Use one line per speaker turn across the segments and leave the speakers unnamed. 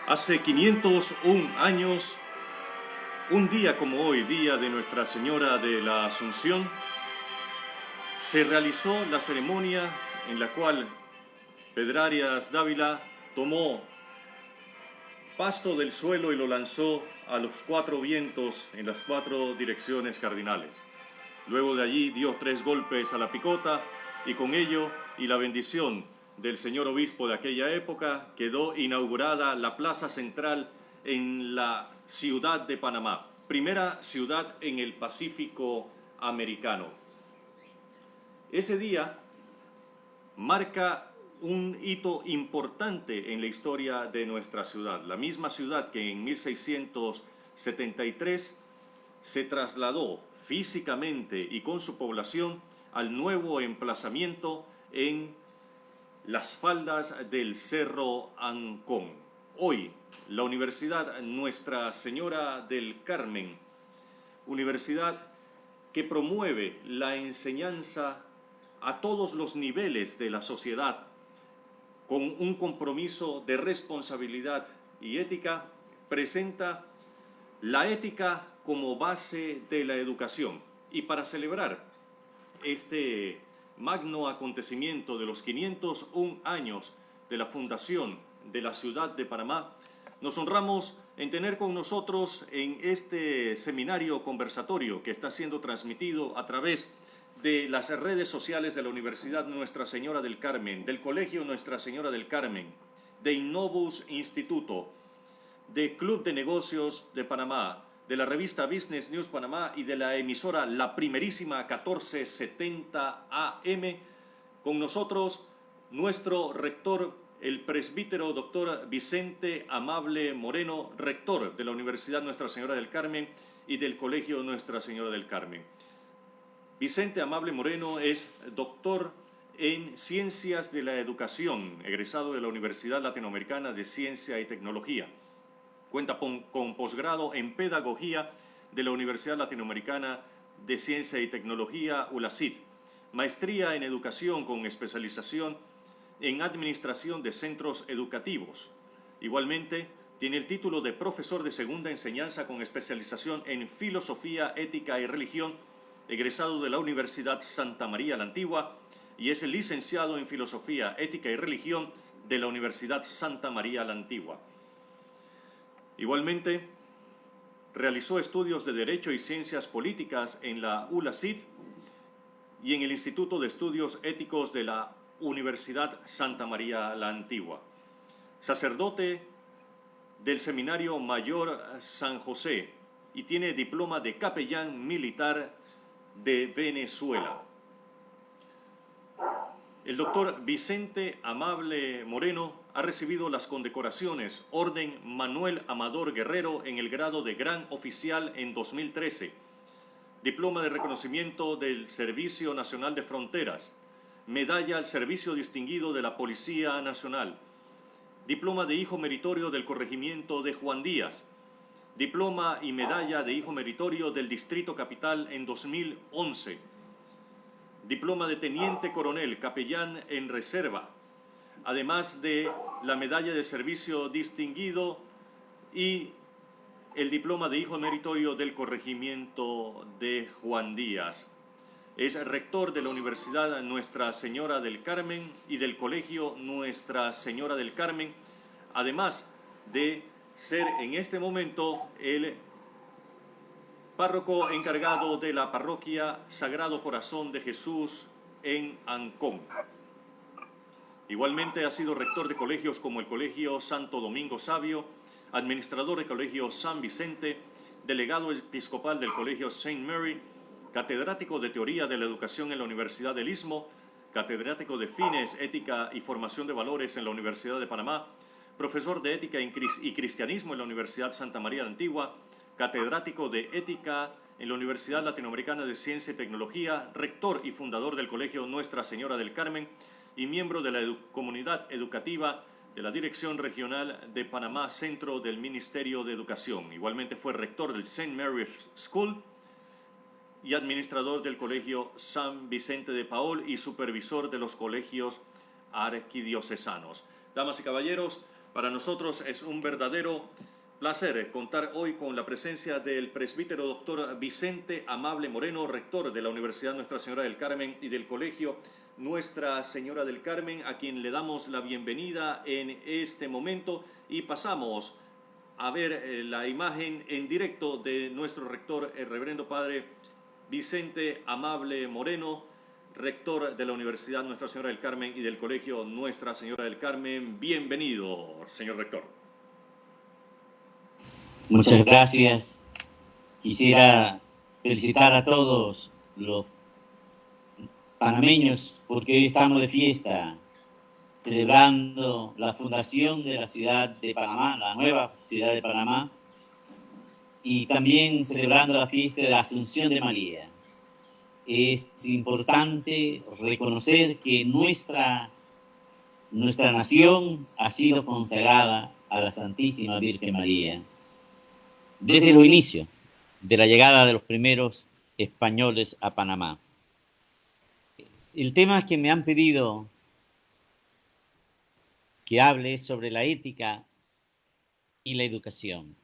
Hace 501 años, un día como hoy, día de Nuestra Señora de la Asunción, se realizó la ceremonia en la cual Pedrarias Dávila tomó pasto del suelo y lo lanzó a los 4 vientos en las 4 direcciones cardinales. Luego de allí dio 3 golpes a la picota y con ello y la bendición del señor obispo de aquella época quedó inaugurada la plaza central en la ciudad de Panamá, primera ciudad en el Pacífico americano. Ese día marca un hito importante en la historia de nuestra ciudad, la misma ciudad que en 1673 se trasladó físicamente y con su población al nuevo emplazamiento en las faldas del Cerro Ancón. Hoy, la Universidad Nuestra Señora del Carmen, universidad que promueve la enseñanza a todos los niveles de la sociedad, con un compromiso de responsabilidad y ética, presenta la ética como base de la educación. Y para celebrar este magno acontecimiento de los 501 años de la fundación de la ciudad de Panamá, nos honramos en tener con nosotros en este seminario conversatorio que está siendo transmitido a través de las redes sociales de la Universidad Nuestra Señora del Carmen, del Colegio Nuestra Señora del Carmen, de Innovus Instituto, de Club de Negocios de Panamá, de la revista Business News Panamá y de la emisora La Primerísima 1470 AM. Con nosotros, nuestro rector, el presbítero doctor Vicente Amable Moreno, rector de la Universidad Nuestra Señora del Carmen y del Colegio Nuestra Señora del Carmen. Vicente Amable Moreno es doctor en Ciencias de la Educación, egresado de la Universidad Latinoamericana de Ciencia y Tecnología. Cuenta con posgrado en Pedagogía de la Universidad Latinoamericana de Ciencia y Tecnología, ULACIT. Maestría en Educación con especialización en Administración de Centros Educativos. Igualmente, tiene el título de profesor de segunda enseñanza con especialización en Filosofía, Ética y Religión, egresado de la Universidad Santa María la Antigua, y es el licenciado en Filosofía, Ética y Religión de la Universidad Santa María la Antigua. Igualmente, realizó estudios de Derecho y Ciencias Políticas en la ULACIT y en el Instituto de Estudios Éticos de la Universidad Santa María la Antigua. Sacerdote del Seminario Mayor San José y tiene diploma de capellán militar de Venezuela. El doctor Vicente Amable Moreno ha recibido las condecoraciones Orden Manuel Amador Guerrero en el grado de Gran Oficial en 2013, Diploma de Reconocimiento del Servicio Nacional de Fronteras, Medalla al Servicio Distinguido de la Policía Nacional, Diploma de Hijo Meritorio del Corregimiento de Juan Díaz, Diploma y Medalla de Hijo Meritorio del Distrito Capital en 2011, Diploma de Teniente Coronel, Capellán en Reserva, además de la Medalla de Servicio Distinguido y el Diploma de Hijo Meritorio del Corregimiento de Juan Díaz. Es rector de la Universidad Nuestra Señora del Carmen y del Colegio Nuestra Señora del Carmen, además de ser en este momento el párroco encargado de la parroquia Sagrado Corazón de Jesús en Ancón. Igualmente ha sido rector de colegios como el Colegio Santo Domingo Sabio, administrador del Colegio San Vicente, delegado episcopal del Colegio St. Mary, catedrático de Teoría de la Educación en la Universidad del Istmo, catedrático de Fines, Ética y Formación de Valores en la Universidad de Panamá, profesor de Ética y Cristianismo en la Universidad Santa María la Antigua, catedrático de Ética en la Universidad Latinoamericana de Ciencia y Tecnología, rector y fundador del Colegio Nuestra Señora del Carmen y miembro de la comunidad educativa de la Dirección Regional de Panamá, Centro del Ministerio de Educación. Igualmente fue rector del St. Mary's School y administrador del Colegio San Vicente de Paul y supervisor de los colegios arquidiocesanos. Damas y caballeros, Para nosotros es un verdadero placer contar hoy con la presencia del presbítero doctor Vicente Amable Moreno, rector de la Universidad Nuestra Señora del Carmen y del Colegio Nuestra Señora del Carmen, a quien le damos la bienvenida en este momento y pasamos a ver la imagen en directo de nuestro rector, el reverendo padre Vicente Amable Moreno, rector de la Universidad Nuestra Señora del Carmen y del Colegio Nuestra Señora del Carmen. Bienvenido, señor rector.
Muchas gracias. Quisiera felicitar a todos los panameños porque hoy estamos de fiesta, celebrando la fundación de la ciudad de Panamá, la nueva ciudad de Panamá, y también celebrando la fiesta de la Asunción de María. Es importante reconocer que nuestra nación ha sido consagrada a la Santísima Virgen María desde los inicios de la llegada de los primeros españoles a Panamá. El tema que me han pedido que hable es sobre la ética y la educación.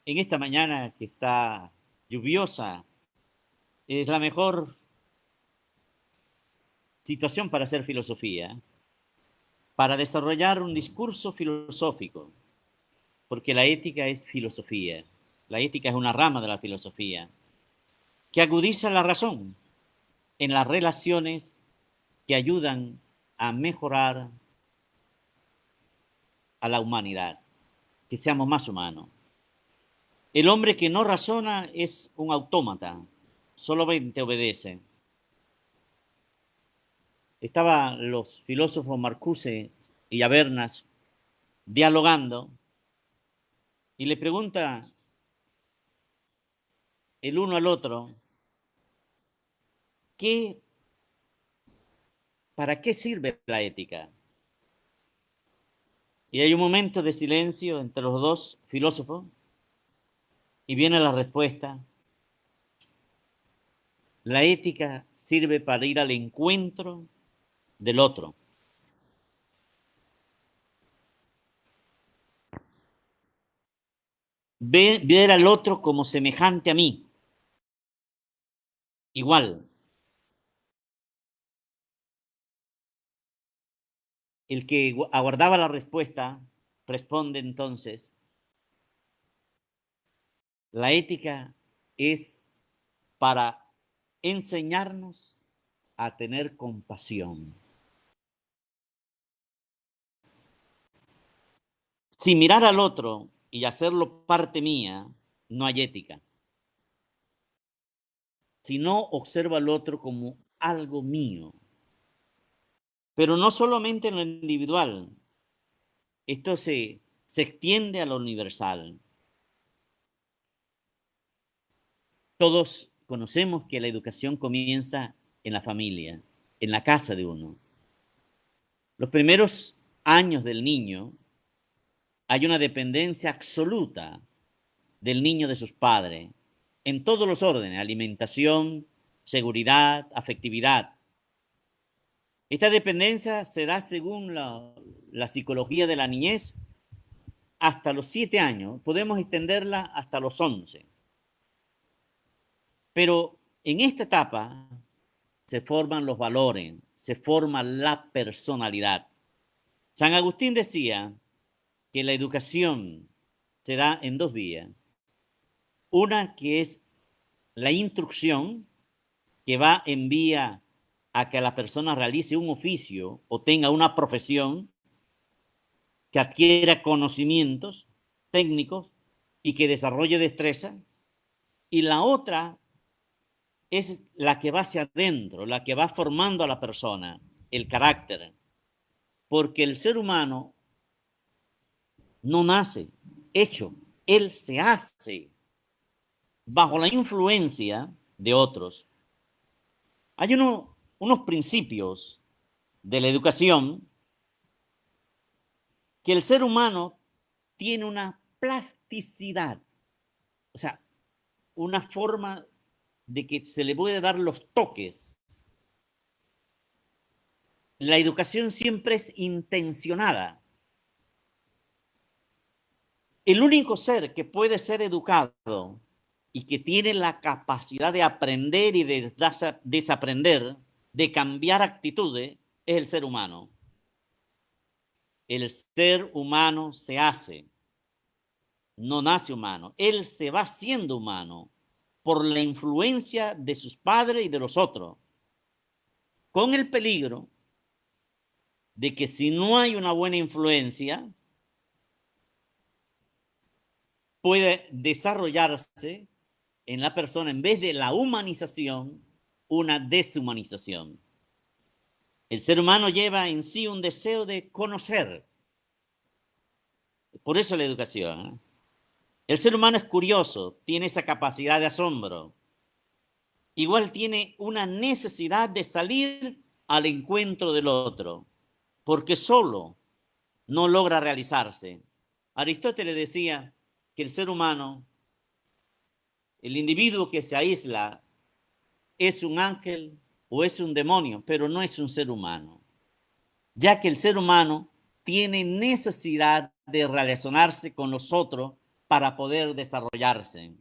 En esta mañana que está lluviosa, es la mejor situación para hacer filosofía, para desarrollar un discurso filosófico, porque la ética es filosofía. La ética es una rama de la filosofía que agudiza la razón en las relaciones que ayudan a mejorar a la humanidad, que seamos más humanos. El hombre que no razona es un autómata, solamente obedece. Estaban los filósofos Marcuse y Habermas dialogando y le pregunta el uno al otro, ¿para qué sirve la ética? Y hay un momento de silencio entre los dos filósofos y viene la respuesta. La ética sirve para ir al encuentro del otro. Ver al otro como semejante a mí. Igual. El que aguardaba la respuesta responde entonces, la ética es para enseñarnos a tener compasión. Si mirar al otro y hacerlo parte mía, no hay ética. Si no observo al otro como algo mío. Pero no solamente en lo individual. Esto se extiende a lo universal. Todos conocemos que la educación comienza en la familia, en la casa de uno. Los primeros años del niño hay una dependencia absoluta del niño de sus padres, en todos los órdenes, alimentación, seguridad, afectividad. Esta dependencia se da según la psicología de la niñez hasta los 7 años, podemos extenderla hasta los 11. Pero en esta etapa se forman los valores, se forma la personalidad. San Agustín decía que la educación se da en 2 vías. Una que es la instrucción, que va en vía a que la persona realice un oficio o tenga una profesión, que adquiera conocimientos técnicos y que desarrolle destreza. Y la otra es la que va hacia adentro, la que va formando a la persona, el carácter. Porque el ser humano no nace hecho, él se hace bajo la influencia de otros. Hay unos principios de la educación que el ser humano tiene una plasticidad, o sea, una forma de que se le puede dar los toques. la educación siempre es intencionada. El único ser que puede ser educado y que tiene la capacidad de aprender y de desaprender, de cambiar actitudes, es el ser humano. El ser humano se hace, no nace humano. Él se va siendo humano por la influencia de sus padres y de los otros, con el peligro de que si no hay una buena influencia, puede desarrollarse en la persona, en vez de la humanización, una deshumanización. El ser humano lleva en sí un deseo de conocer. Por eso la educación, ¿eh? El ser humano es curioso, tiene esa capacidad de asombro. Igual tiene una necesidad de salir al encuentro del otro, porque solo no logra realizarse. Aristóteles decía que el ser humano, el individuo que se aísla, es un ángel o es un demonio, pero no es un ser humano, ya que el ser humano tiene necesidad de relacionarse con los otros para poder desarrollarse.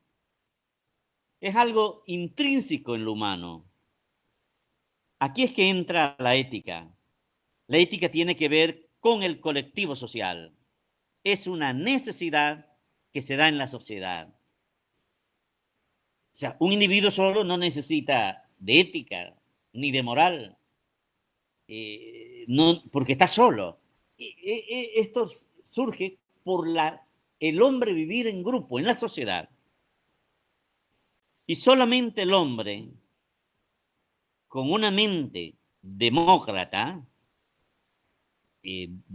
Es algo intrínseco en lo humano. Aquí es que entra la ética. La ética tiene que ver con el colectivo social. Es una necesidad que se da en la sociedad. O sea, un individuo solo no necesita de ética ni de moral, no, porque está solo. Esto surge por el hombre vivir en grupo, en la sociedad. Y solamente el hombre con una mente demócrata,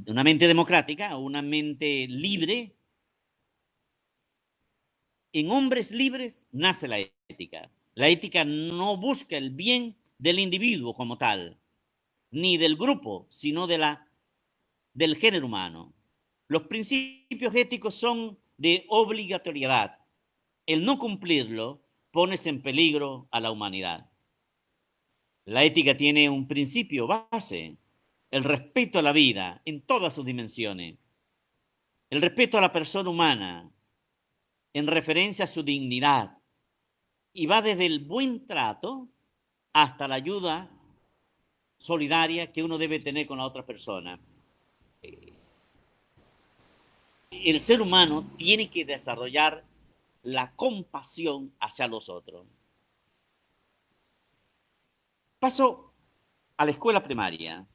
una mente democrática, una mente libre, en hombres libres nace la ética. La ética no busca el bien del individuo como tal, ni del grupo, sino del género humano. Los principios éticos son de obligatoriedad. El no cumplirlo pone en peligro a la humanidad. La ética tiene un principio base, el respeto a la vida en todas sus dimensiones, el respeto a la persona humana en referencia a su dignidad, y va desde el buen trato hasta la ayuda solidaria que uno debe tener con la otra persona. El ser humano tiene que desarrollar la compasión hacia los otros. Paso a la escuela primaria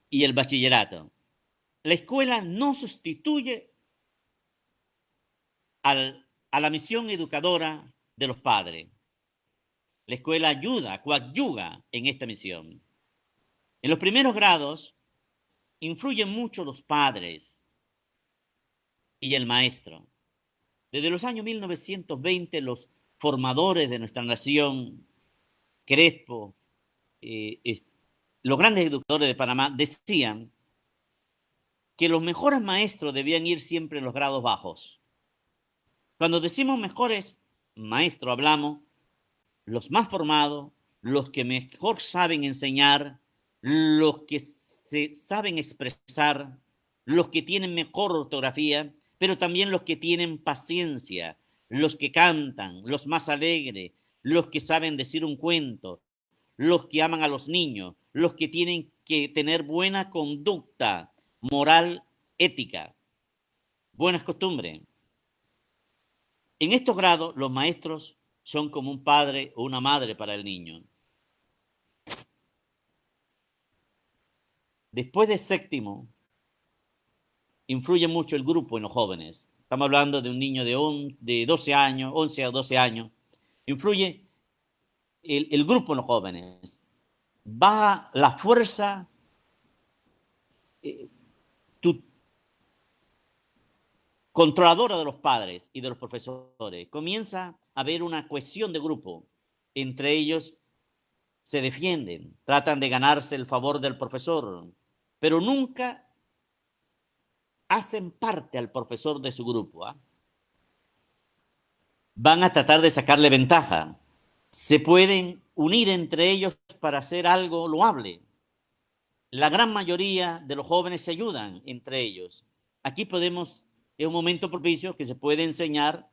y el bachillerato. La escuela no sustituye a la misión educadora de los padres. La escuela ayuda, coadyuva en esta misión. En los primeros grados influyen mucho los padres y el maestro. Desde los años 1920, los formadores de nuestra nación, Crespo, los grandes educadores de Panamá, decían que los mejores maestros debían ir siempre en los grados bajos. Cuando decimos mejores maestros, hablamos los más formados, los que mejor saben enseñar, los que se saben expresar, los que tienen mejor ortografía, pero también los que tienen paciencia, los que cantan, los más alegres, los que saben decir un cuento, los que aman a los niños, los que tienen que tener buena conducta, moral, ética, buenas costumbres. En estos grados, los maestros son como un padre o una madre para el niño. Después de séptimo, influye mucho el grupo en los jóvenes. Estamos hablando de un niño de 12 años, 11 a 12 años. Influye el grupo en los jóvenes. Baja la fuerza controladora de los padres y de los profesores. Comienza a haber una cohesión de grupo. Entre ellos se defienden, tratan de ganarse el favor del profesor, pero nunca hacen parte al profesor de su grupo. Van a tratar de sacarle ventaja. Se pueden unir entre ellos para hacer algo loable. La gran mayoría de los jóvenes se ayudan entre ellos. Aquí podemos, es un momento propicio que se puede enseñar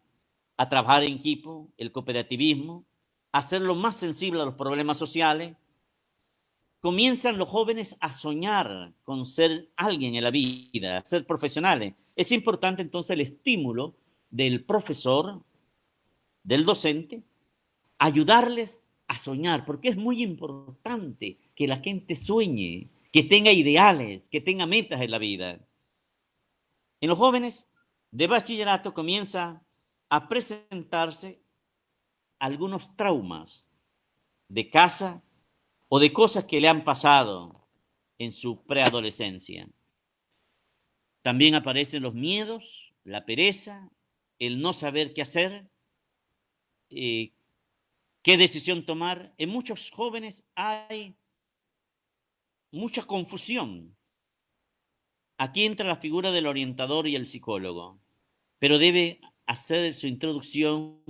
a trabajar en equipo, el cooperativismo, a hacerlo más sensible a los problemas sociales. Comienzan los jóvenes a soñar con ser alguien en la vida, ser profesionales. Es importante entonces el estímulo del profesor, del docente, ayudarles a soñar, porque es muy importante que la gente sueñe, que tenga ideales, que tenga metas en la vida. En los jóvenes de bachillerato comienza a presentarse algunos traumas de casa o de cosas que le han pasado en su preadolescencia. También aparecen los miedos, la pereza, el no saber qué hacer, qué decisión tomar. En muchos jóvenes hay mucha confusión. Aquí entra la figura del orientador y el psicólogo, pero debe hacer su introducción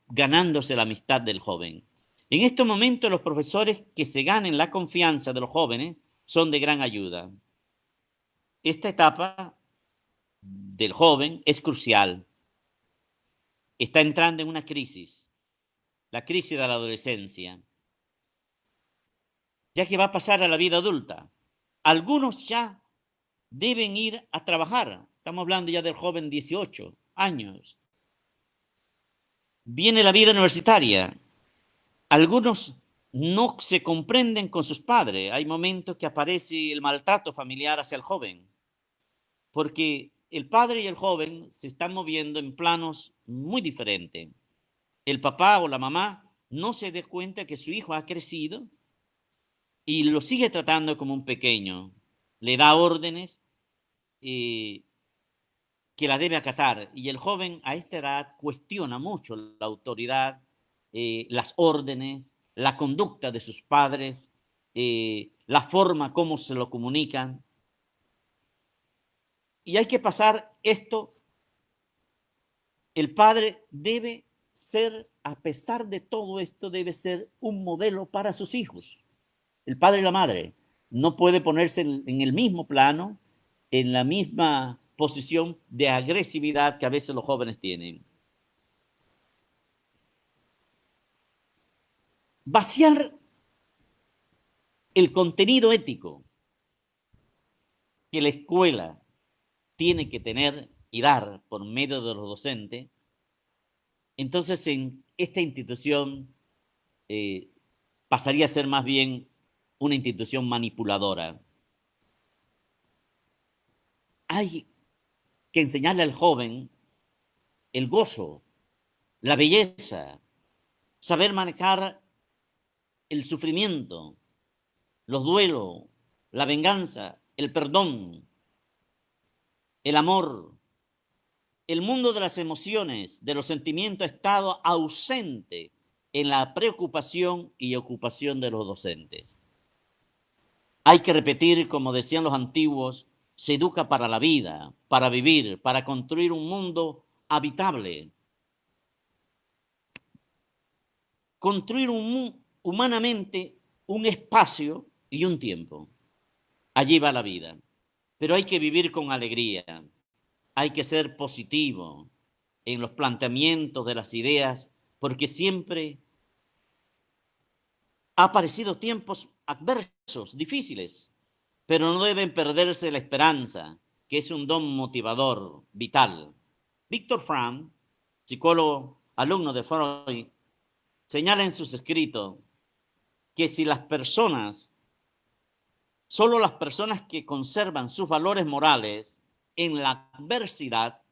ganándose la amistad del joven. En estos momentos los profesores que se ganen la confianza de los jóvenes son de gran ayuda. Esta etapa del joven es crucial. Está entrando en una crisis, la crisis de la adolescencia, ya que va a pasar a la vida adulta. Algunos ya deben ir a trabajar. Estamos hablando ya del joven 18 años. Viene la vida universitaria. Algunos no se comprenden con sus padres. Hay momentos que aparece el maltrato familiar hacia el joven, porque el padre y el joven se están moviendo en planos muy diferentes. El papá o la mamá no se da cuenta que su hijo ha crecido y lo sigue tratando como un pequeño. Le da órdenes que la debe acatar. Y el joven a esta edad cuestiona mucho la autoridad, las órdenes, la conducta de sus padres, la forma como se lo comunican. Y hay que pasar esto. El padre debe ser, a pesar de todo esto, debe ser un modelo para sus hijos. El padre y la madre no puede ponerse en el mismo plano, en la misma posición de agresividad que a veces los jóvenes tienen. Vaciar el contenido ético que la escuela tiene que tener y dar por medio de los docentes, entonces en esta institución pasaría a ser más bien una institución manipuladora. Hay que enseñarle al joven el gozo, la belleza, saber manejar el sufrimiento, los duelos, la venganza, el perdón, el amor. El mundo de las emociones, de los sentimientos, ha estado ausente en la preocupación y ocupación de los docentes. Hay que repetir, como decían los antiguos, se educa para la vida, para vivir, para construir un mundo habitable. Construir humanamente un espacio y un tiempo. Allí va la vida. Pero hay que vivir con alegría. Hay que ser positivo en los planteamientos de las ideas, porque siempre ha aparecido tiempos adversos, difíciles, pero no deben perderse la esperanza, que es un don motivador vital. Víctor Frank, psicólogo, alumno de Freud, señala en sus escritos que si las personas, solo las personas que conservan sus valores morales en la adversidad,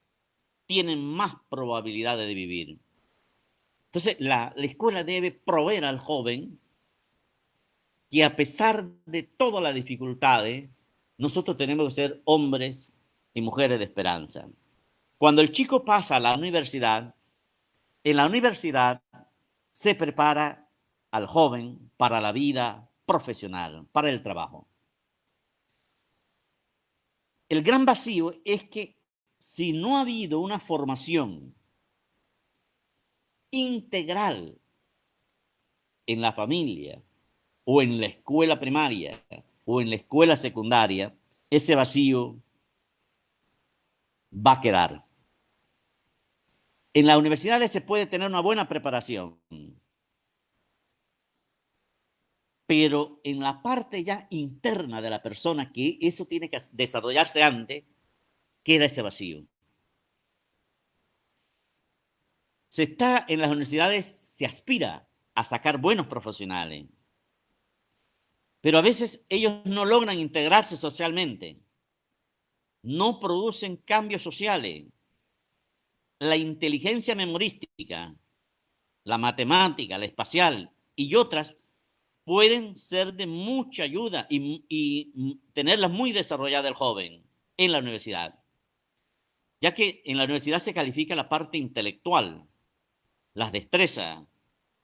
tienen más probabilidades de vivir. Entonces, la escuela debe proveer al joven que a pesar de todas las dificultades, nosotros tenemos que ser hombres y mujeres de esperanza. Cuando el chico pasa a la universidad, en la universidad se prepara al joven para la vida profesional, para el trabajo. El gran vacío es que si no ha habido una formación integral en la familia, o en la escuela primaria, o en la escuela secundaria, ese vacío va a quedar. En las universidades se puede tener una buena preparación, pero en la parte ya interna de la persona, que eso tiene que desarrollarse antes, queda ese vacío. En las universidades se aspira a sacar buenos profesionales, pero a veces ellos no logran integrarse socialmente, no producen cambios sociales. La inteligencia memorística, la matemática, la espacial y otras pueden ser de mucha ayuda y tenerlas muy desarrollada el joven en la universidad, ya que en la universidad se califica la parte intelectual, las destrezas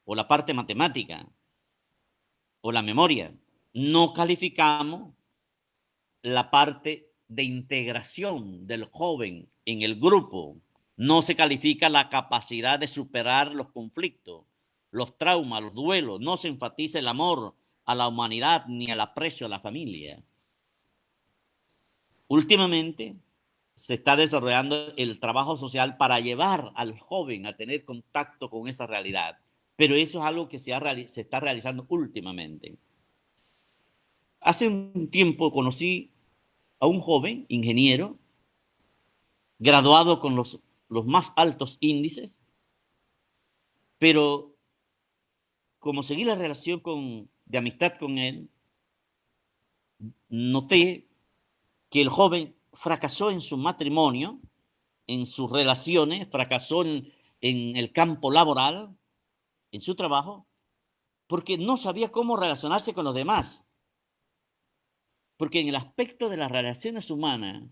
o la parte matemática o la memoria. No calificamos la parte de integración del joven en el grupo. No se califica la capacidad de superar los conflictos, los traumas, los duelos. No se enfatiza el amor a la humanidad ni el aprecio a la familia. Últimamente se está desarrollando el trabajo social para llevar al joven a tener contacto con esa realidad, pero eso es algo que se está realizando últimamente. Hace un tiempo conocí a un joven ingeniero graduado con los más altos índices, pero como seguí la relación de amistad con él, noté que el joven fracasó en su matrimonio, en sus relaciones, fracasó en el campo laboral, en su trabajo, porque no sabía cómo relacionarse con los demás. Porque en el aspecto de las relaciones humanas,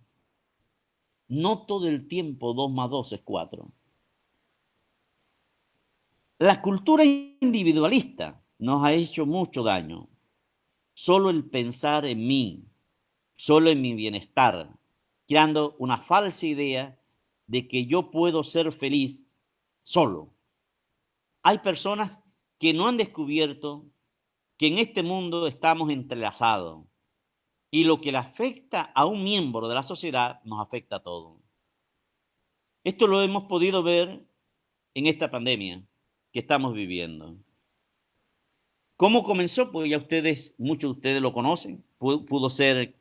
no todo el tiempo 2 más 2 es 4. La cultura individualista nos ha hecho mucho daño. Solo el pensar en mí, solo en mi bienestar, creando una falsa idea de que yo puedo ser feliz solo. Hay personas que no han descubierto que en este mundo estamos entrelazados y lo que le afecta a un miembro de la sociedad nos afecta a todos. Esto lo hemos podido ver en esta pandemia que estamos viviendo. ¿Cómo comenzó? Pues ya muchos de ustedes lo conocen. Pudo ser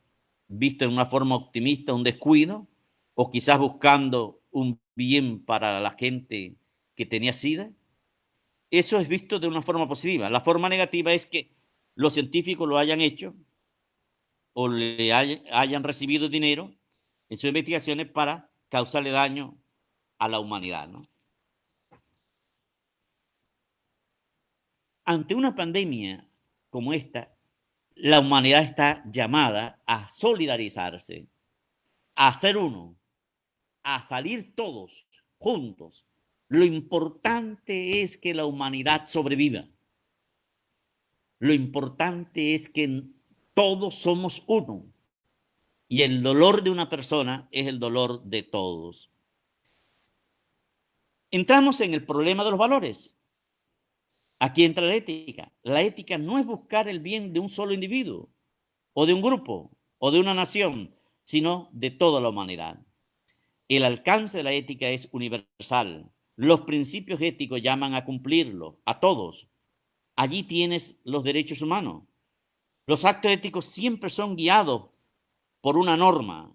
visto en una forma optimista, un descuido, o quizás buscando un bien para la gente que tenía SIDA. Eso es visto de una forma positiva. La forma negativa es que los científicos lo hayan hecho o hayan recibido dinero en sus investigaciones para causarle daño a la humanidad, ¿no? Ante una pandemia como esta, la humanidad está llamada a solidarizarse, a ser uno, a salir todos juntos. Lo importante es que la humanidad sobreviva. Lo importante es que todos somos uno. Y el dolor de una persona es el dolor de todos. Entramos en el problema de los valores. Aquí entra la ética. La ética no es buscar el bien de un solo individuo, o de un grupo, o de una nación, sino de toda la humanidad. El alcance de la ética es universal. Los principios éticos llaman a cumplirlo, a todos. Allí tienes los derechos humanos. Los actos éticos siempre son guiados por una norma.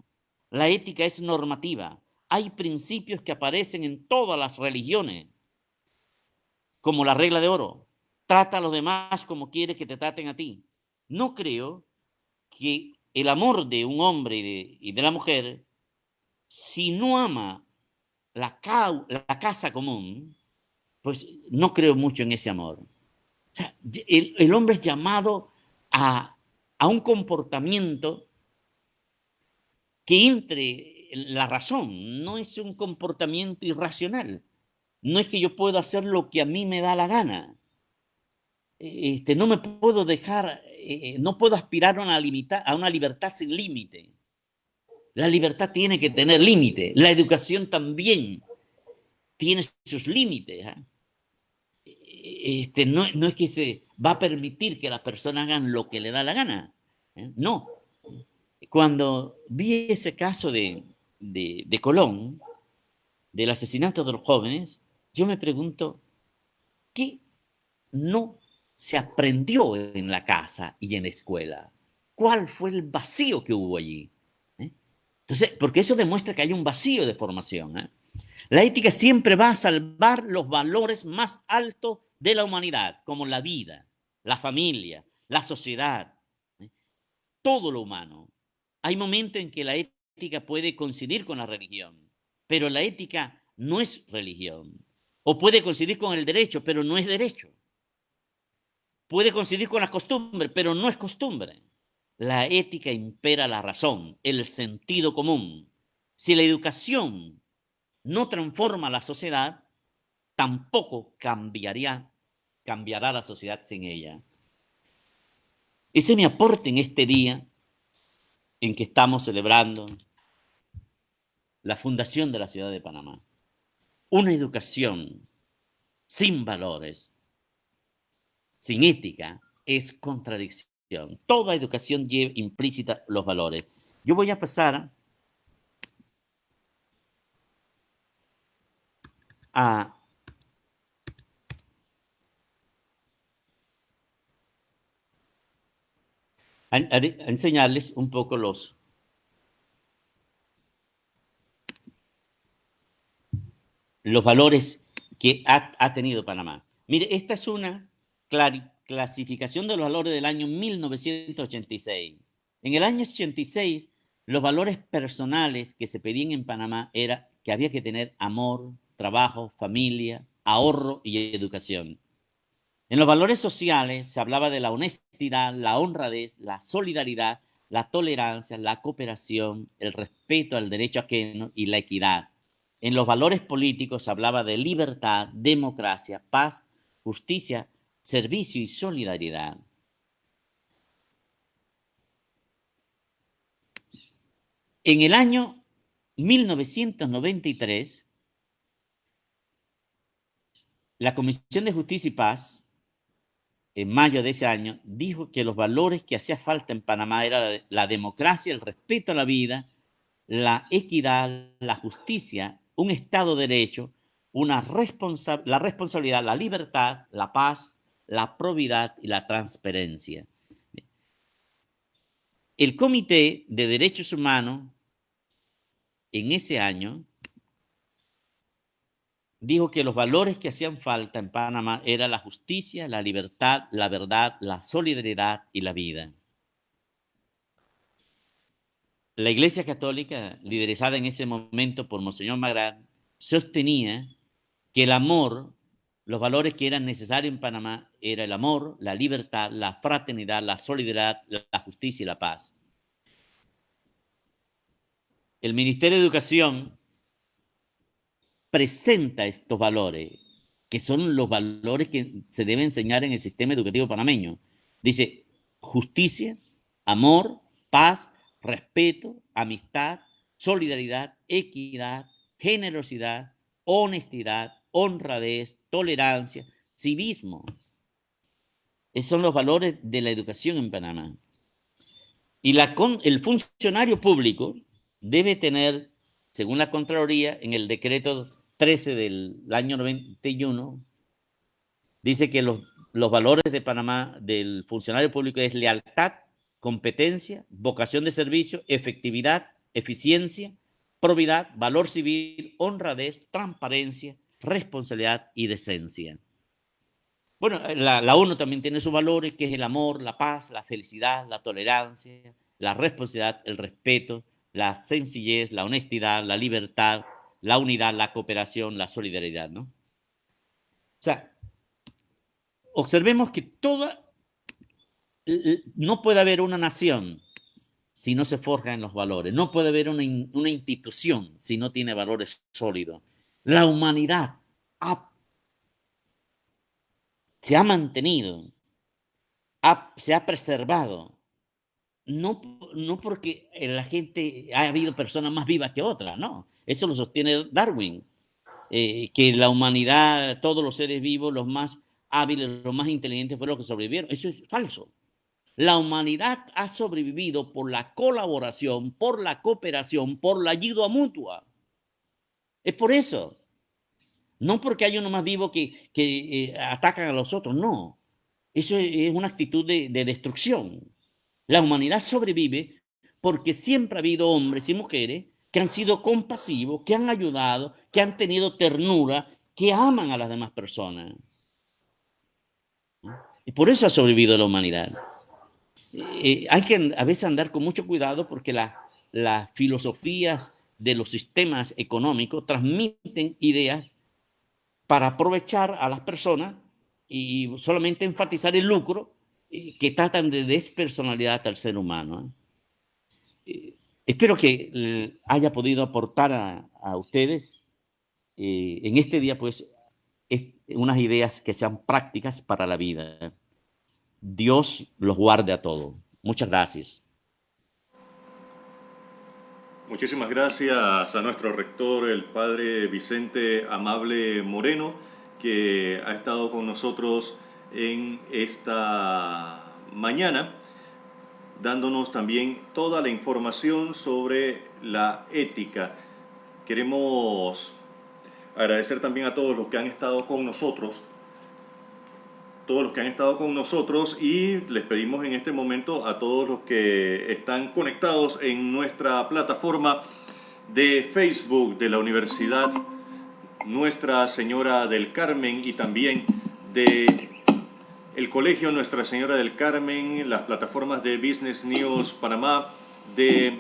La ética es normativa. Hay principios que aparecen en todas las religiones, como la regla de oro. Trata a los demás como quieres que te traten a ti. No creo que el amor de un hombre y de la mujer, si no ama la casa común, pues no creo mucho en ese amor. O sea, el hombre es llamado a un comportamiento que entre la razón, no es un comportamiento irracional. No es que yo pueda hacer lo que a mí me da la gana. No me puedo dejar, no puedo aspirar a una libertad sin límite. La libertad tiene que tener límite. La educación también tiene sus límites. no es que se va a permitir que las personas hagan lo que le da la gana. No. Cuando vi ese caso de Colón, del asesinato de los jóvenes, yo me pregunto, ¿qué no se aprendió en la casa y en la escuela? ¿Cuál fue el vacío que hubo allí? Entonces, porque eso demuestra que hay un vacío de formación. La ética siempre va a salvar los valores más altos de la humanidad, como la vida, la familia, la sociedad, todo lo humano. Hay momentos en que la ética puede coincidir con la religión, pero la ética no es religión. O puede coincidir con el derecho, pero no es derecho. Puede coincidir con las costumbres, pero no es costumbre. La ética impera la razón, el sentido común. Si la educación no transforma la sociedad, tampoco cambiará la sociedad sin ella. Ese es mi aporte en este día en que estamos celebrando la fundación de la ciudad de Panamá. Una educación sin valores, sin ética, es contradicción. Toda educación lleva implícita los valores. Yo voy a pasar a enseñarles un poco los valores que ha tenido Panamá. Mire, esta es una clasificación de los valores del año 1986. En el año 86, los valores personales que se pedían en Panamá era que había que tener amor, trabajo, familia, ahorro y educación. En los valores sociales se hablaba de la honestidad, la honradez, la solidaridad, la tolerancia, la cooperación, el respeto al derecho ajeno y la equidad. En los valores políticos se hablaba de libertad, democracia, paz, justicia, servicio y solidaridad. En el año 1993, la Comisión de Justicia y Paz, en mayo de ese año, dijo que los valores que hacía falta en Panamá eran la democracia, el respeto a la vida, la equidad, la justicia, un Estado de Derecho, la responsabilidad, la libertad, la paz, la probidad y la transparencia. El Comité de Derechos Humanos en ese año dijo que los valores que hacían falta en Panamá eran la justicia, la libertad, la verdad, la solidaridad y la vida. La Iglesia Católica, liderizada en ese momento por Monseñor Magrán, sostenía que el amor, los valores que eran necesarios en Panamá, era el amor, la libertad, la fraternidad, la solidaridad, la justicia y la paz. El Ministerio de Educación presenta estos valores, que son los valores que se deben enseñar en el sistema educativo panameño. Dice justicia, amor, paz, respeto, amistad, solidaridad, equidad, generosidad, honestidad, honradez, tolerancia, civismo. Esos son los valores de la educación en Panamá. Y el funcionario público debe tener, según la Contraloría, en el decreto 13 del año 91, dice que los valores de Panamá del funcionario público es lealtad, competencia, vocación de servicio, efectividad, eficiencia, probidad, valor civil, honradez, transparencia, responsabilidad y decencia. Bueno, la ONU también tiene sus valores, que es el amor, la paz, la felicidad, la tolerancia, la responsabilidad, el respeto, la sencillez, la honestidad, la libertad, la unidad, la cooperación, la solidaridad, ¿no? O sea, observemos que no puede haber una nación si no se forja en los valores. No puede haber una institución si no tiene valores sólidos. La humanidad se ha mantenido, se ha preservado. No porque la gente ha habido personas más vivas que otras, no. Eso lo sostiene Darwin. Que la humanidad, todos los seres vivos, los más hábiles, los más inteligentes fueron los que sobrevivieron. Eso es falso. La humanidad ha sobrevivido por la colaboración, por la cooperación, por la ayuda mutua. Es por eso. No porque hay uno más vivo que atacan a los otros, no. Eso es una actitud de destrucción. La humanidad sobrevive porque siempre ha habido hombres y mujeres que han sido compasivos, que han ayudado, que han tenido ternura, que aman a las demás personas. Y por eso ha sobrevivido la humanidad. Hay que a veces andar con mucho cuidado porque las filosofías de los sistemas económicos transmiten ideas para aprovechar a las personas y solamente enfatizar el lucro, que tratan de despersonalidad al ser humano. Espero que haya podido aportar a ustedes en este día, pues, unas ideas que sean prácticas para la vida. Dios los guarde a todos. Muchas gracias.
Muchísimas gracias a nuestro rector, el padre Vicente Amable Moreno, que ha estado con nosotros en esta mañana, dándonos también toda la información sobre la ética. Queremos agradecer también a todos los que han estado con nosotros, y les pedimos en este momento a todos los que están conectados en nuestra plataforma de Facebook de la Universidad Nuestra Señora del Carmen y también de el Colegio Nuestra Señora del Carmen, las plataformas de Business News Panamá, de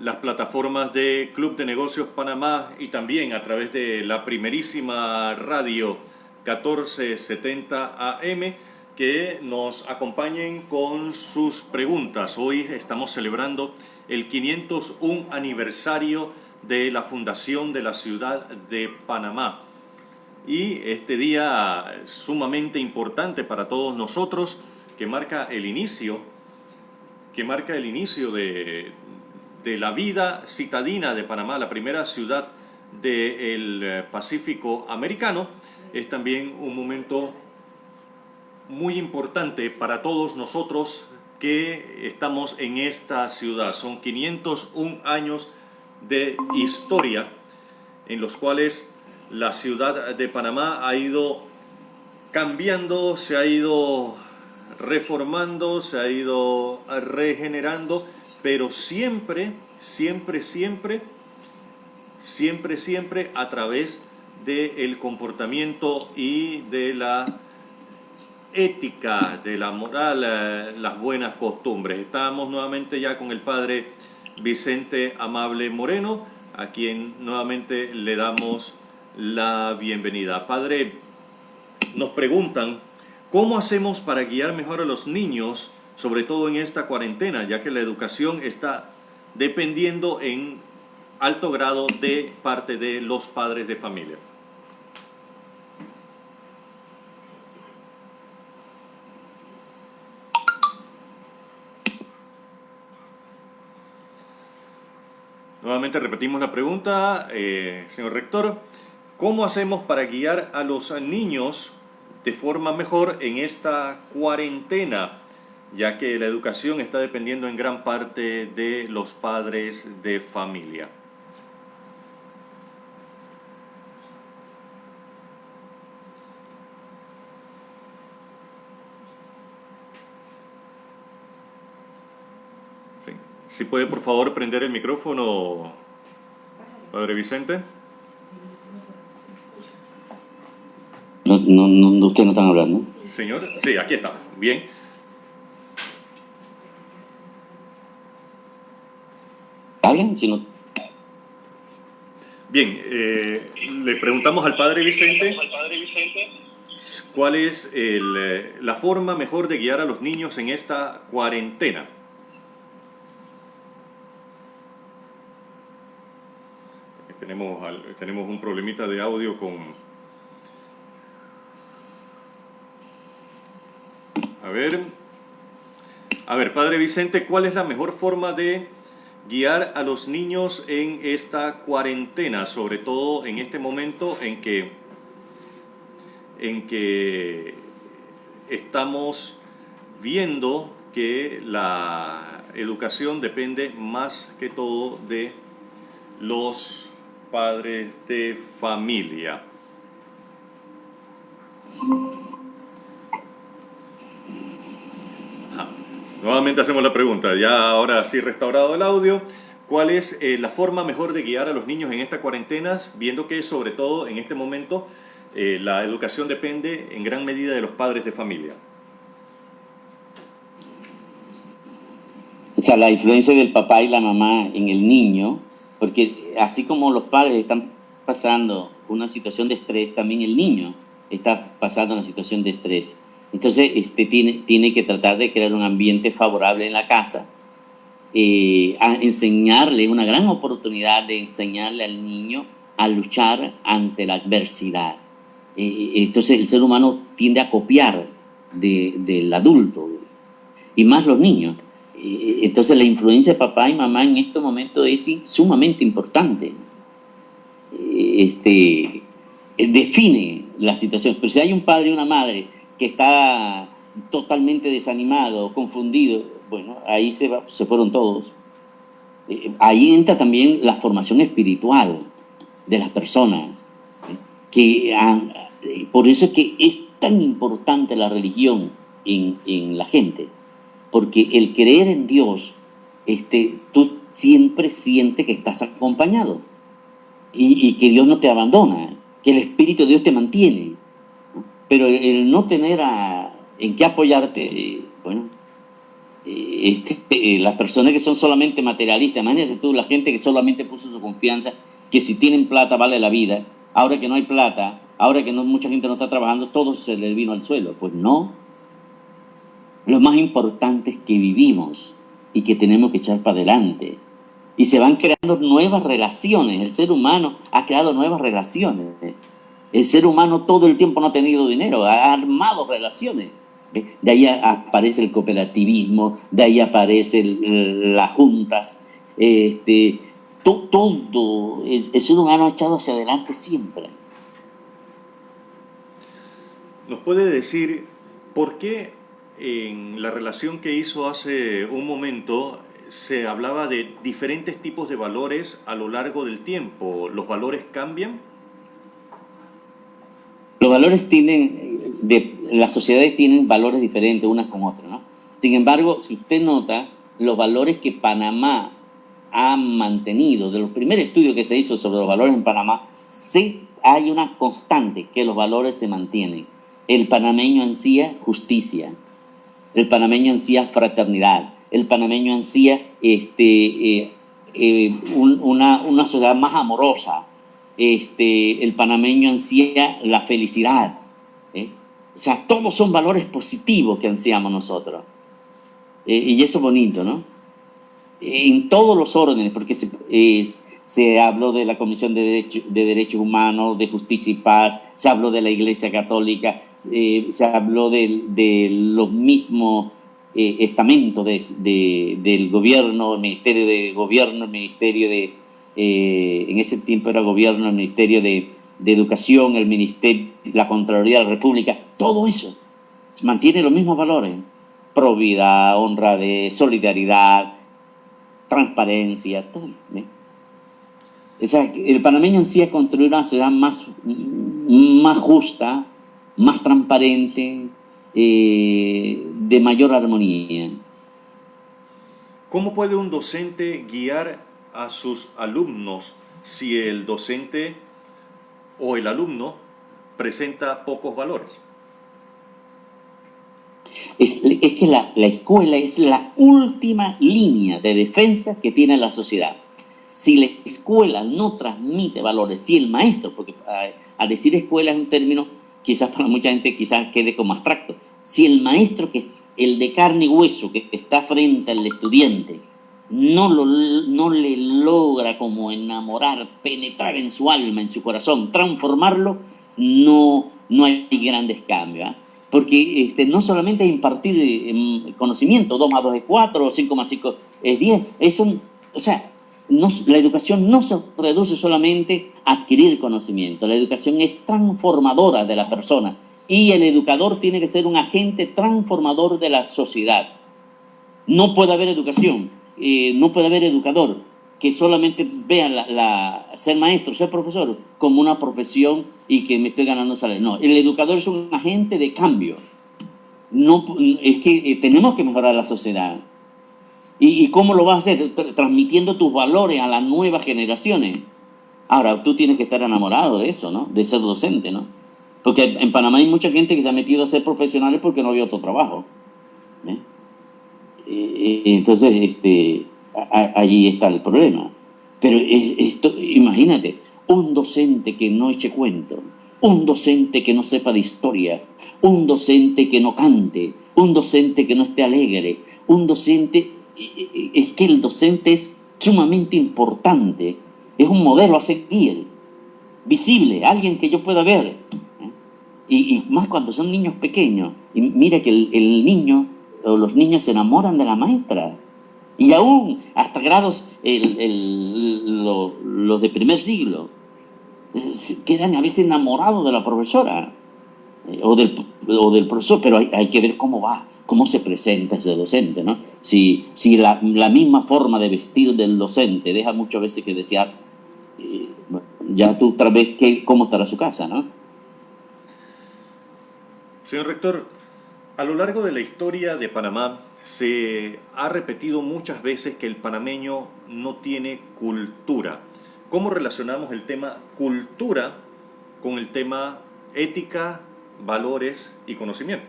las plataformas de Club de Negocios Panamá y también a través de la primerísima radio 1470 AM, que nos acompañen con sus preguntas. Hoy estamos celebrando el 501 aniversario de la fundación de la ciudad de Panamá. Y este día sumamente importante para todos nosotros, que marca el inicio de la vida citadina de Panamá, la primera ciudad del Pacífico americano. Es también un momento muy importante para todos nosotros que estamos en esta ciudad. Son 501 años de historia en los cuales la ciudad de Panamá ha ido cambiando, se ha ido reformando, se ha ido regenerando, pero siempre a través del comportamiento y de la ética, de la moral, las buenas costumbres. Estamos nuevamente ya con el padre Vicente Amable Moreno, a quien nuevamente le damos la bienvenida. Padre, nos preguntan, ¿cómo hacemos para guiar mejor a los niños, sobre todo en esta cuarentena, ya que la educación está dependiendo en alto grado de parte de los padres de familia? Nuevamente repetimos la pregunta, señor rector. ¿Cómo hacemos para guiar a los niños de forma mejor en esta cuarentena, ya que la educación está dependiendo en gran parte de los padres de familia? Sí. Si puede, por favor, prender el micrófono, padre Vicente.
No, ustedes no están hablando.
Señor, sí, aquí está. Bien.
Hablen, si no.
Bien, le preguntamos al padre Vicente cuál es la forma mejor de guiar a los niños en esta cuarentena. Tenemos un problemita de audio con... A ver, padre Vicente, ¿cuál es la mejor forma de guiar a los niños en esta cuarentena, sobre todo en este momento en que en que estamos viendo que la educación depende más que todo de los padres de familia. Nuevamente hacemos la pregunta, ya ahora sí restaurado el audio. ¿Cuál es la forma mejor de guiar a los niños en esta cuarentena, viendo que sobre todo en este momento la educación depende en gran medida de los padres de familia?
O sea, la influencia del papá y la mamá en el niño, porque así como los padres están pasando una situación de estrés, también el niño está pasando una situación de estrés. Entonces, tiene que tratar de crear un ambiente favorable en la casa, a enseñarle, una gran oportunidad de enseñarle al niño a luchar ante la adversidad. Entonces, el ser humano tiende a copiar del adulto, y más los niños. Entonces, la influencia de papá y mamá en este momento es sumamente importante. Define la situación. Pero si hay un padre y una madre que está totalmente desanimado, confundido, bueno, ahí se fueron todos. Ahí entra también la formación espiritual de las personas. Por eso es que es tan importante la religión en la gente. Porque el creer en Dios, tú siempre sientes que estás acompañado y que Dios no te abandona, que el Espíritu de Dios te mantiene. Pero el no tener en qué apoyarte, bueno, las personas que son solamente materialistas, imagínate tú, la gente que solamente puso su confianza, que si tienen plata vale la vida, ahora que no hay plata, ahora que mucha gente no está trabajando, todo se les vino al suelo. Pues no. Lo más importante es que vivimos y que tenemos que echar para adelante. Y se van creando nuevas relaciones. El ser humano ha creado nuevas relaciones. El ser humano todo el tiempo no ha tenido dinero, ha armado relaciones. De ahí aparece el cooperativismo, de ahí aparecen las juntas. Todo el ser humano ha echado hacia adelante siempre.
¿Nos puede decir por qué en la relación que hizo hace un momento se hablaba de diferentes tipos de valores a lo largo del tiempo? ¿Los valores cambian?
Los valores las sociedades tienen valores diferentes unas con otras, ¿no? Sin embargo, si usted nota, los valores que Panamá ha mantenido, de los primeros estudios que se hizo sobre los valores en Panamá, hay una constante que los valores se mantienen. El panameño ansía justicia, el panameño ansía fraternidad, el panameño ansía una sociedad más amorosa, el panameño ansía la felicidad. O sea, todos son valores positivos que ansiamos nosotros. Y eso es bonito, ¿no? En todos los órdenes, porque se habló de la Comisión de Derechos Humanos, de Justicia y Paz, se habló de la Iglesia Católica, se habló de los mismos estamentos del gobierno, el Ministerio de Gobierno, el Ministerio de... en ese tiempo era gobierno, el Ministerio de Educación, el Ministerio, la Contraloría de la República, todo eso mantiene los mismos valores: probidad, honradez, solidaridad, transparencia, todo. O sea, el panameño en sí es construir una sociedad más justa, más transparente, de mayor armonía.
¿Cómo puede un docente guiar a sus alumnos si el docente o el alumno presenta pocos valores?
Es que la escuela es la última línea de defensa que tiene la sociedad. Si la escuela no transmite valores, si el maestro, porque a decir escuela es un término quizás para mucha gente quizás quede como abstracto, si el maestro, el de carne y hueso que está frente al estudiante, no le logra como enamorar, penetrar en su alma, en su corazón, transformarlo, no hay grandes cambios. Porque no solamente es impartir conocimiento, 2 más 2 es 4, 5 más 5 es 10, o sea, la educación no se reduce solamente a adquirir conocimiento, la educación es transformadora de la persona, Y el educador tiene que ser un agente transformador de la sociedad. No puede haber educación, no puede haber educador que solamente vea ser maestro, ser profesor como una profesión y que me estoy ganando salario. No, el educador es un agente de cambio. No, es que tenemos que mejorar la sociedad. ¿Y cómo lo vas a hacer? Transmitiendo tus valores a las nuevas generaciones. Ahora, tú tienes que estar enamorado de eso, ¿no? De ser docente, ¿no? Porque en Panamá hay mucha gente que se ha metido a ser profesionales porque no había otro trabajo. Entonces, allí está el problema. Pero imagínate, un docente que no eche cuento, un docente que no sepa de historia, un docente que no cante, un docente que no esté alegre, un docente... Es que el docente es sumamente importante, es un modelo a seguir, visible, alguien que yo pueda ver. Y más cuando son niños pequeños. Y mira que el niño o los niños se enamoran de la maestra. Y aún hasta grados los de primer siglo quedan a veces enamorados de la profesora o del profesor, pero hay que ver cómo va, cómo se presenta ese docente, ¿no? Si la misma forma de vestir del docente deja muchas veces que desear, ya tú otra vez cómo estará su casa, ¿no?
Señor rector, a lo largo de la historia de Panamá se ha repetido muchas veces que el panameño no tiene cultura. ¿Cómo relacionamos el tema cultura con el tema ética, valores y conocimiento?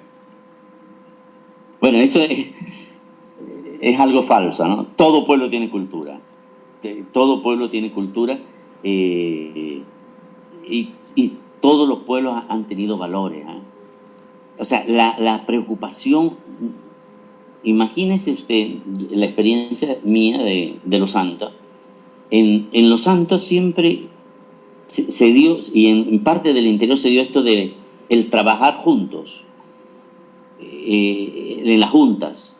Bueno, eso es algo falso, ¿no? Todo pueblo tiene cultura. Todo pueblo tiene cultura y todos los pueblos han tenido valores, ¿eh? O sea, la preocupación, imagínese usted la experiencia mía de Los Santos. En Los Santos siempre se dio, y en parte del interior se dio esto de el trabajar juntos, en las juntas,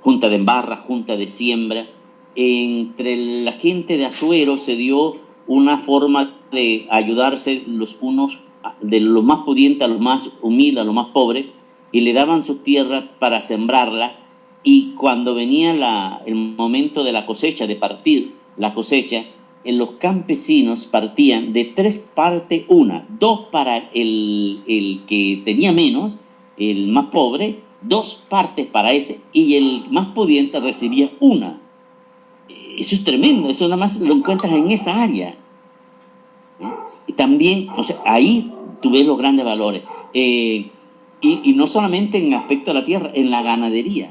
junta de embarra, junta de siembra. Entre la gente de Azuero se dio una forma de ayudarse los unos, de los más pudientes a los más humildes, a los más pobres, y le daban sus tierras para sembrarla, y cuando venía el momento de la cosecha, de partir la cosecha, en los campesinos partían de 3 partes, 2 para el que tenía menos, el más pobre, 2 partes para ese, y el más pudiente recibía 1. Eso es tremendo, eso nada más lo encuentras en esa área. Y también, o sea, ahí tú ves los grandes valores. Y no solamente en aspecto de la tierra, en la ganadería.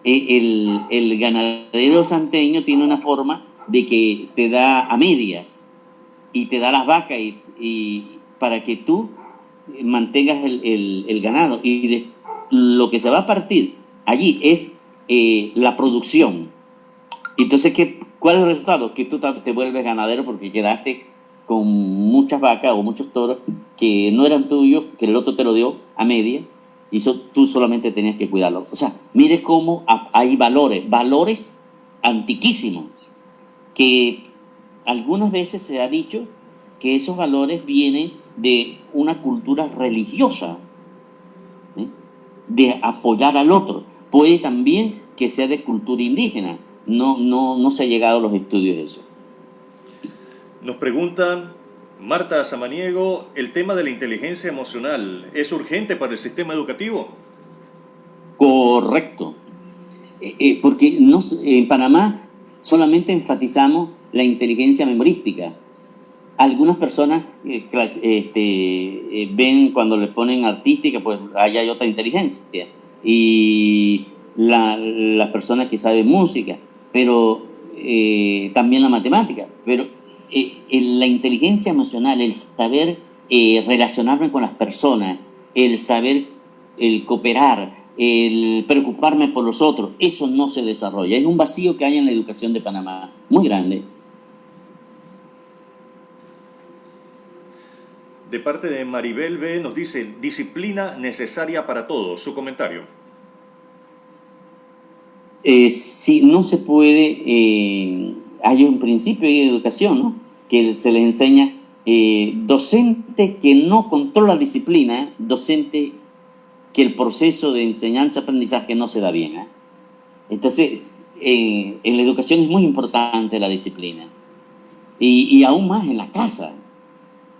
El ganadero santeño tiene una forma de que te da a medias y te da las vacas y para que tú mantengas el ganado. Y lo que se va a partir allí es la producción. Entonces, ¿cuál es el resultado? Que tú te vuelves ganadero porque quedaste con muchas vacas o muchos toros que no eran tuyos, que el otro te lo dio a media, y tú solamente tenías que cuidarlo. O sea, mire cómo hay valores antiquísimos, que algunas veces se ha dicho que esos valores vienen de una cultura religiosa, ¿eh? De apoyar al otro. Puede también que sea de cultura indígena. No se ha llegado a los estudios de eso.
Nos preguntan, Marta Samaniego, ¿el tema de la inteligencia emocional es urgente para el sistema educativo?
Correcto. Porque en Panamá solamente enfatizamos la inteligencia memorística. Algunas personas ven cuando les ponen artística, pues allá hay otra inteligencia. Y las personas que saben música, pero también la matemática. Pero la inteligencia emocional, el saber relacionarme con las personas, el saber cooperar, el preocuparme por los otros, eso no se desarrolla. Es un vacío que hay en la educación de Panamá, muy grande.
De parte de Maribel B. nos dice, disciplina necesaria para todos. Su comentario.
Si no se puede, hay un principio de educación, ¿no? Que se les enseña docente que no controla disciplina, docente que el proceso de enseñanza-aprendizaje no se da bien. Entonces, en la educación es muy importante la disciplina. Y aún más en la casa.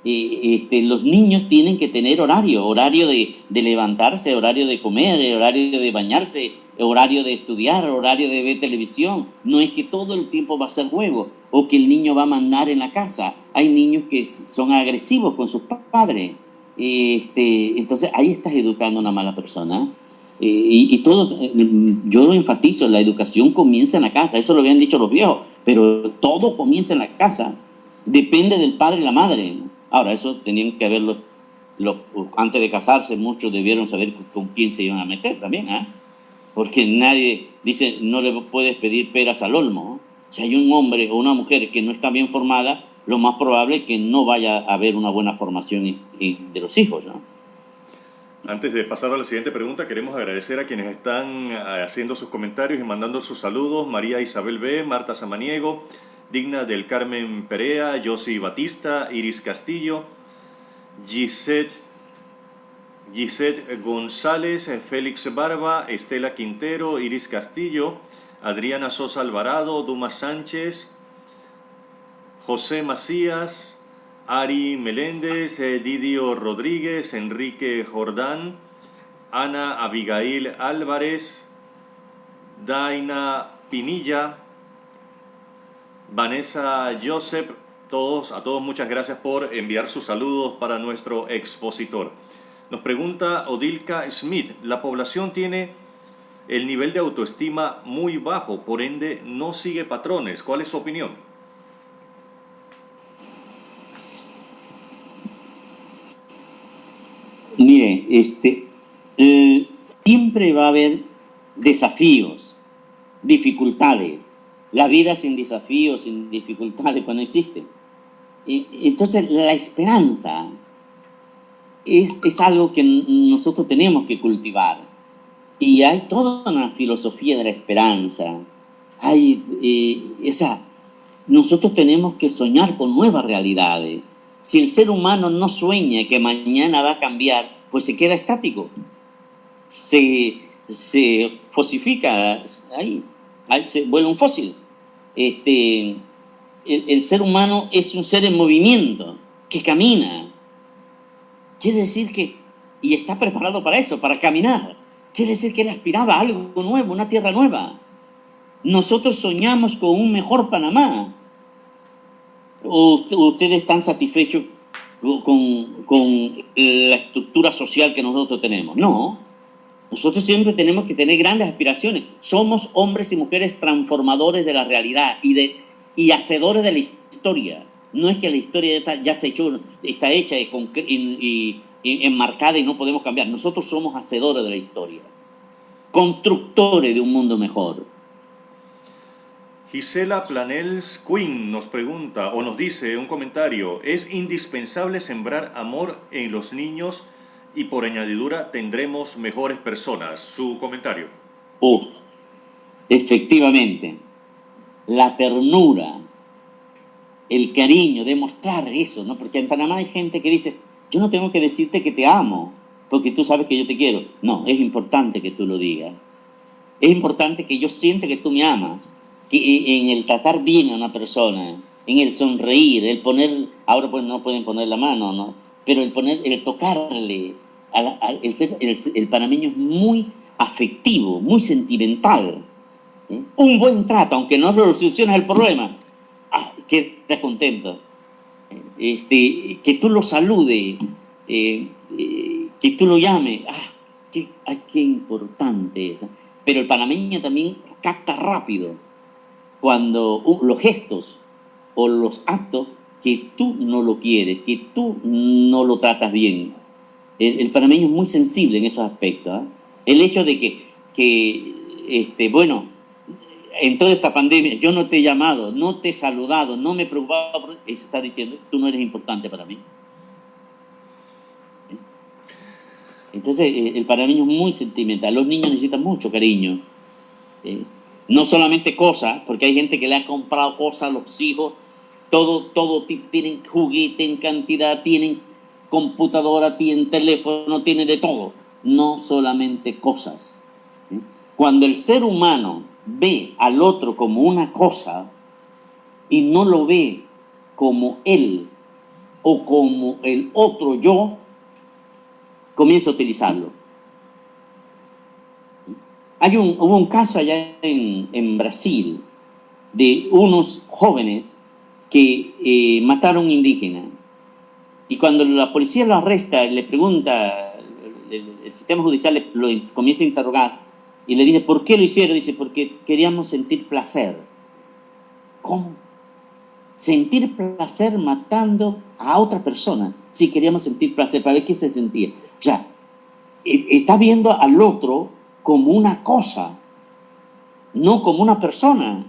Los niños tienen que tener horario de levantarse, horario de comer, horario de bañarse, horario de estudiar, horario de ver televisión. No es que todo el tiempo va a ser juego o que el niño va a mandar en la casa. Hay niños que son agresivos con sus padres. Entonces ahí estás educando a una mala persona. Todo, yo enfatizo, la educación comienza en la casa, eso lo habían dicho los viejos, pero todo comienza en la casa, depende del padre y la madre, ¿no? Ahora, eso tenían que haberlo, antes de casarse, muchos debieron saber con quién se iban a meter también, porque nadie dice, no le puedes pedir peras al olmo, ¿no? Si hay un hombre o una mujer que no está bien formada, lo más probable es que no vaya a haber una buena formación de los hijos, ¿no?
Antes de pasar a la siguiente pregunta, queremos agradecer a quienes están haciendo sus comentarios y mandando sus saludos. María Isabel B., Marta Samaniego, Digna del Carmen Perea, Josie Batista, Iris Castillo, Gisette González, Félix Barba, Estela Quintero, Iris Castillo, Adriana Sosa Alvarado, Dumas Sánchez, José Macías, Ari Meléndez, Didio Rodríguez, Enrique Jordán, Ana Abigail Álvarez, Daina Pinilla, Vanessa Joseph, a todos muchas gracias por enviar sus saludos para nuestro expositor. Nos pregunta Odilka Smith, la población tiene el nivel de autoestima muy bajo, por ende no sigue patrones. ¿Cuál es su opinión?
Mire, siempre va a haber desafíos, dificultades. La vida sin desafíos, sin dificultades, pues no existe. Entonces, la esperanza es algo que nosotros tenemos que cultivar. Y hay toda una filosofía de la esperanza. Nosotros tenemos que soñar con nuevas realidades. Si el ser humano no sueña que mañana va a cambiar, pues se queda estático. Se fosifica ahí se vuelve un fósil. El ser humano es un ser en movimiento, que camina. Quiere decir y está preparado para eso, para caminar. Quiere decir que él aspiraba a algo nuevo, una tierra nueva. Nosotros soñamos con un mejor Panamá. ¿O ustedes están satisfechos con la estructura social que nosotros tenemos? No. Nosotros siempre tenemos que tener grandes aspiraciones. Somos hombres y mujeres transformadores de la realidad y hacedores de la historia. No es que la historia ya está hecha y enmarcada y no podemos cambiar. Nosotros somos hacedores de la historia, constructores de un mundo mejor.
Gisela Planels Quinn nos pregunta o nos dice un comentario: ¿es indispensable sembrar amor en los niños y por añadidura tendremos mejores personas? Su comentario.
Efectivamente, la ternura, el cariño, demostrar eso, ¿no? Porque en Panamá hay gente que dice, yo no tengo que decirte que te amo, porque tú sabes que yo te quiero. No, es importante que tú lo digas. Es importante que yo sienta que tú me amas, que en el tratar bien a una persona, en el sonreír, el poner, ahora pues no pueden poner la mano, ¿no? Pero el tocarle, el panameño es muy afectivo, muy sentimental. Un buen trato, aunque no soluciones el problema, quedas contento. Que tú lo saludes, que tú lo llames, qué importante es. Pero el panameño también capta rápido cuando los gestos o los actos que tú no lo quieres, que tú no lo tratas bien. El panameño es muy sensible en esos aspectos. El hecho de que bueno, en toda esta pandemia yo no te he llamado, no te he saludado, no me he preocupado por eso, está diciendo, tú no eres importante para mí. Entonces el panameño es muy sentimental. Los niños necesitan mucho cariño. No solamente cosas, porque hay gente que le ha comprado cosas a los hijos tienen juguete en cantidad, tienen computadora, tienen teléfono, tienen de todo, no solamente cosas. Cuando el ser humano ve al otro como una cosa y no lo ve como él o como el otro yo, comienza a utilizarlo. Hubo un caso allá en Brasil de unos jóvenes que mataron a un indígena. Y cuando la policía lo arresta, le pregunta, el sistema judicial lo comienza a interrogar y le dice, ¿por qué lo hicieron? Dice, porque queríamos sentir placer. ¿Cómo? Sentir placer matando a otra persona. Sí, queríamos sentir placer, para ver qué se sentía. O sea, está viendo al otro como una cosa, no como una persona.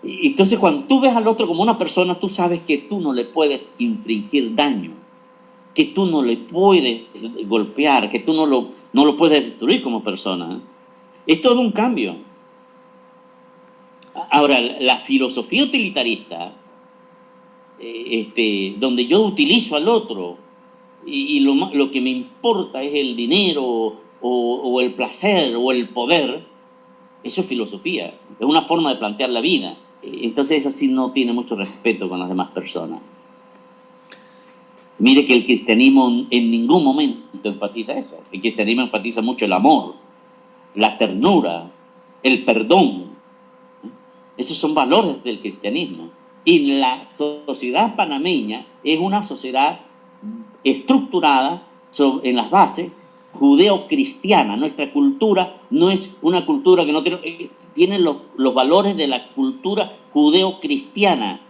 Entonces, cuando tú ves al otro como una persona, tú sabes que tú no le puedes infligir daño, que tú no le puedes golpear, que tú no lo puedes destruir como persona. Es todo un cambio. Ahora, la filosofía utilitarista, donde yo utilizo al otro y lo que me importa es el dinero o el placer o el poder, eso es filosofía, es una forma de plantear la vida. Entonces así no tiene mucho respeto con las demás personas. Mire que el cristianismo en ningún momento enfatiza eso. El cristianismo enfatiza mucho el amor, la ternura, el perdón. Esos son valores del cristianismo. Y la sociedad panameña es una sociedad estructurada en las bases judeo-cristiana. Nuestra cultura no es una cultura que no tiene los valores de la cultura judeo-cristiana.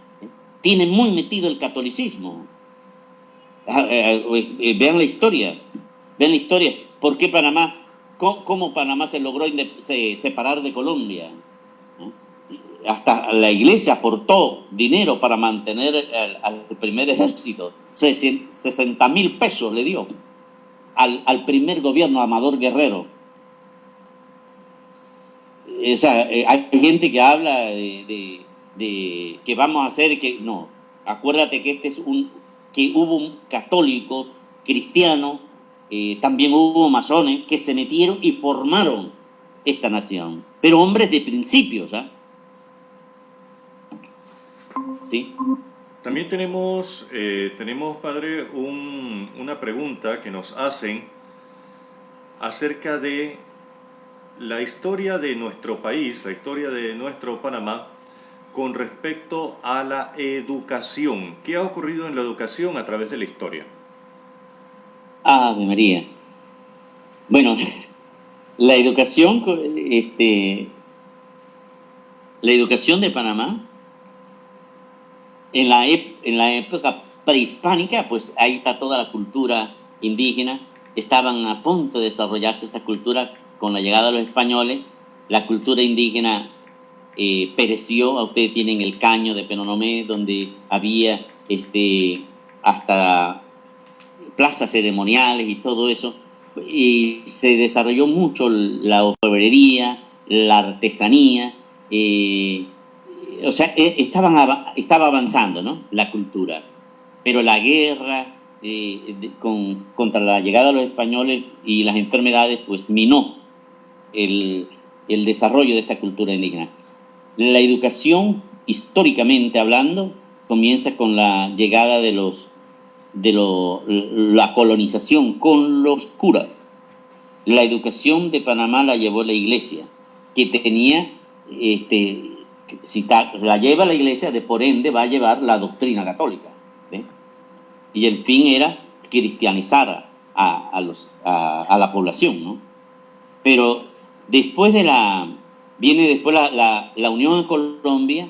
Tiene muy metido el catolicismo. Vean la historia. ¿Por qué Panamá? ¿Cómo Panamá se logró separar de Colombia? Hasta la iglesia aportó dinero para mantener al primer ejército. 60,000 pesos le dio al primer gobierno, Amador Guerrero. O sea, hay gente que habla de que vamos a hacer que no. Acuérdate que que hubo un católico cristiano, también hubo masones que se metieron y formaron esta nación, pero hombres de principios, ¿ah? ¿Sí?
También tenemos, padre, una pregunta que nos hacen acerca de la historia de nuestro país, la historia de nuestro Panamá, con respecto a la educación. ¿Qué ha ocurrido en la educación a través de la historia?
Ave María. Bueno, la educación de Panamá, en la época prehispánica, pues ahí está toda la cultura indígena. Estaban a punto de desarrollarse esa cultura con la llegada de los españoles. La cultura indígena pereció. A ustedes tienen el caño de Penonomé, donde había hasta plazas ceremoniales y todo eso. Y se desarrolló mucho la orfebrería, la artesanía. O sea, estaba avanzando, ¿no?, la cultura. Pero la guerra contra la llegada de los españoles y las enfermedades, pues minó el desarrollo de esta cultura indígena. La educación, históricamente hablando, comienza con la llegada de la colonización con los curas. La educación de Panamá la llevó la iglesia, que tenía, si la lleva la iglesia, de por ende va a llevar la doctrina católica, ¿sí? Y el fin era cristianizar a la población, ¿no? Pero después viene después la unión en Colombia.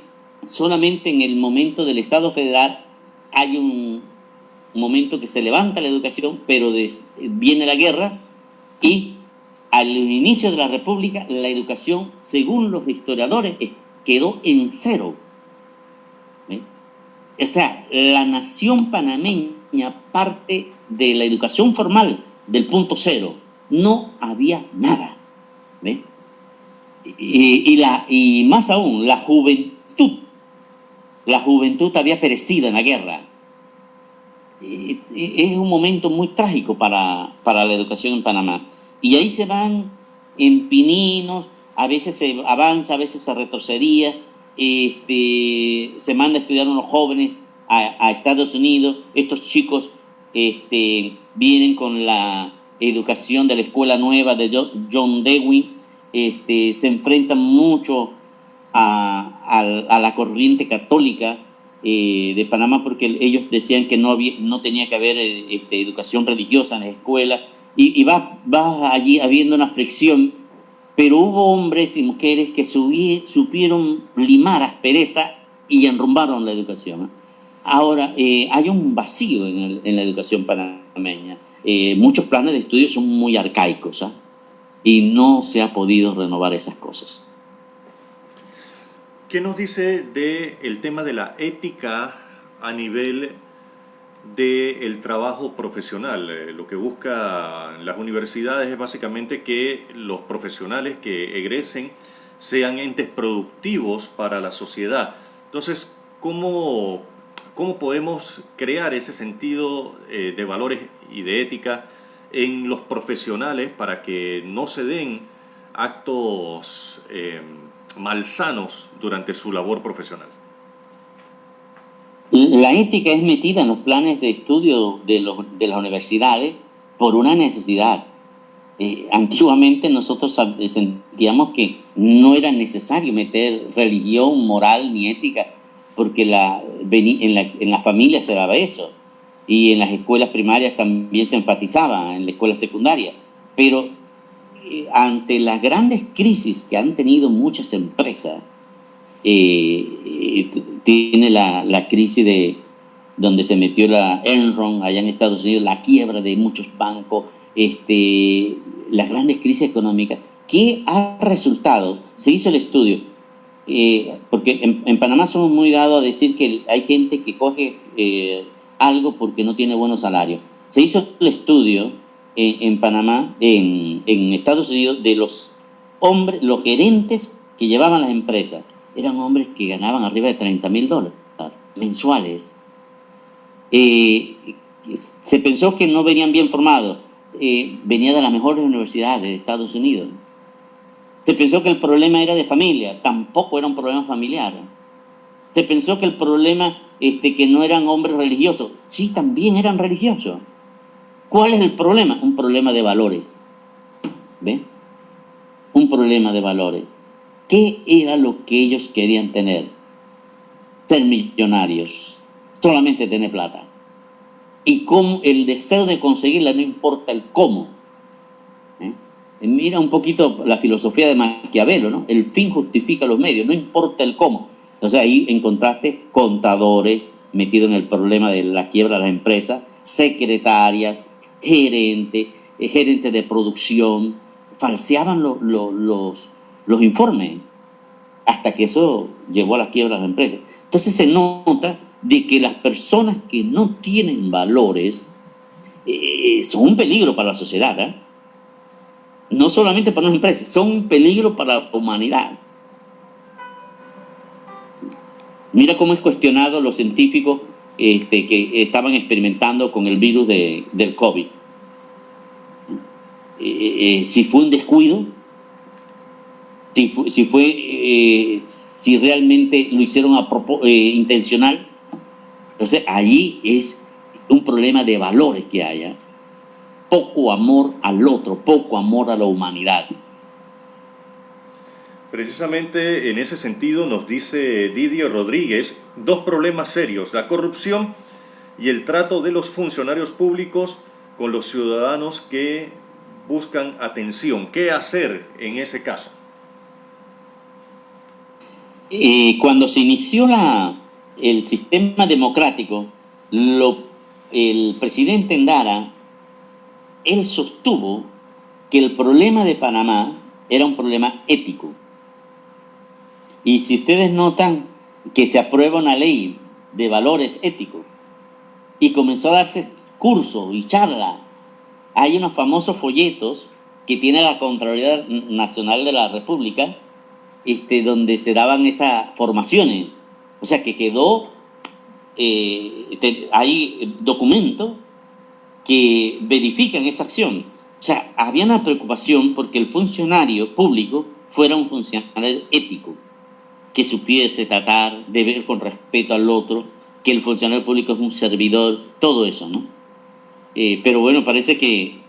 Solamente en el momento del Estado federal hay un momento que se levanta la educación, pero viene la guerra y al inicio de la República la educación, según los historiadores, quedó en cero. ¿Sí? O sea, la nación panameña parte de la educación formal del punto cero. No había nada. ¿Sí? Y más aún, la juventud la juventud había perecido en la guerra. Es un momento muy trágico para la educación en Panamá. Y ahí se van en pininos, a veces se avanza, a veces se retrocedía, se manda a estudiar unos jóvenes a Estados Unidos. Estos chicos vienen con la educación de la escuela nueva de John Dewey, se enfrentan mucho a la corriente católica de Panamá, porque ellos decían que no tenía que haber educación religiosa en la escuela, y va allí habiendo una fricción, pero hubo hombres y mujeres que supieron limar aspereza y enrumbaron la educación. Ahora, hay un vacío en la educación panameña. Muchos planes de estudio son muy arcaicos, y no se ha podido renovar esas cosas.
¿Qué nos dice del tema de la ética a nivel del trabajo profesional? Lo que buscan las universidades es básicamente que los profesionales que egresen sean entes productivos para la sociedad. Entonces, ¿cómo podemos crear ese sentido de valores y de ética en los profesionales para que no se den actos malsanos durante su labor profesional?
La ética es metida en los planes de estudio de las universidades por una necesidad. Antiguamente nosotros sentíamos que no era necesario meter religión, moral ni ética, porque en las familias se daba eso, y en las escuelas primarias también se enfatizaba, en la escuela secundaria. Pero ante las grandes crisis que han tenido muchas empresas, tiene la crisis donde se metió la Enron allá en Estados Unidos, la quiebra de muchos bancos, las grandes crisis económicas. ¿Qué ha resultado? Se hizo el estudio, porque en Panamá somos muy dados a decir que hay gente que coge algo porque no tiene buenos salarios. Se hizo el estudio en Panamá, en Estados Unidos, de los hombres, los gerentes que llevaban las empresas. Eran hombres que ganaban arriba de $30,000 mensuales. Se pensó que no venían bien formados. Venía de las mejores universidades de Estados Unidos. Se pensó que el problema era de familia. Tampoco era un problema familiar. Se pensó que el problema, que no eran hombres religiosos. Sí, también eran religiosos. ¿Cuál es el problema? Un problema de valores. ¿Ve? Un problema de valores. ¿Qué era lo que ellos querían tener? Ser millonarios, solamente tener plata. Y cómo el deseo de conseguirla, no importa el cómo. Mira un poquito la filosofía de Maquiavelo, ¿no? El fin justifica los medios, no importa el cómo. Entonces ahí encontraste contadores metidos en el problema de la quiebra de las empresas, secretarias, gerentes de producción, falseaban los informes, hasta que eso llevó a la quiebra de las empresas. Entonces se nota de que las personas que no tienen valores son un peligro para la sociedad, no solamente para las empresas, son un peligro para la humanidad. Mira cómo es cuestionado los científicos que estaban experimentando con el virus del COVID. Si fue un descuido, si realmente lo hicieron intencional. Entonces allí es un problema de valores que haya. Poco amor al otro, poco amor a la humanidad.
Precisamente en ese sentido nos dice Didier Rodríguez dos problemas serios: la corrupción y el trato de los funcionarios públicos con los ciudadanos que buscan atención. ¿Qué hacer en ese caso?
Cuando se inició el sistema democrático, el presidente Endara, él sostuvo que el problema de Panamá era un problema ético. Y si ustedes notan que se aprueba una ley de valores éticos y comenzó a darse cursos y charlas, hay unos famosos folletos que tiene la Contraloría Nacional de la República, donde se daban esas formaciones. O sea que quedó, hay documentos que verifican esa acción. O sea, había una preocupación porque el funcionario público fuera un funcionario ético, que supiese tratar de ver con respeto al otro, que el funcionario público es un servidor, todo eso, ¿no? Pero bueno, parece que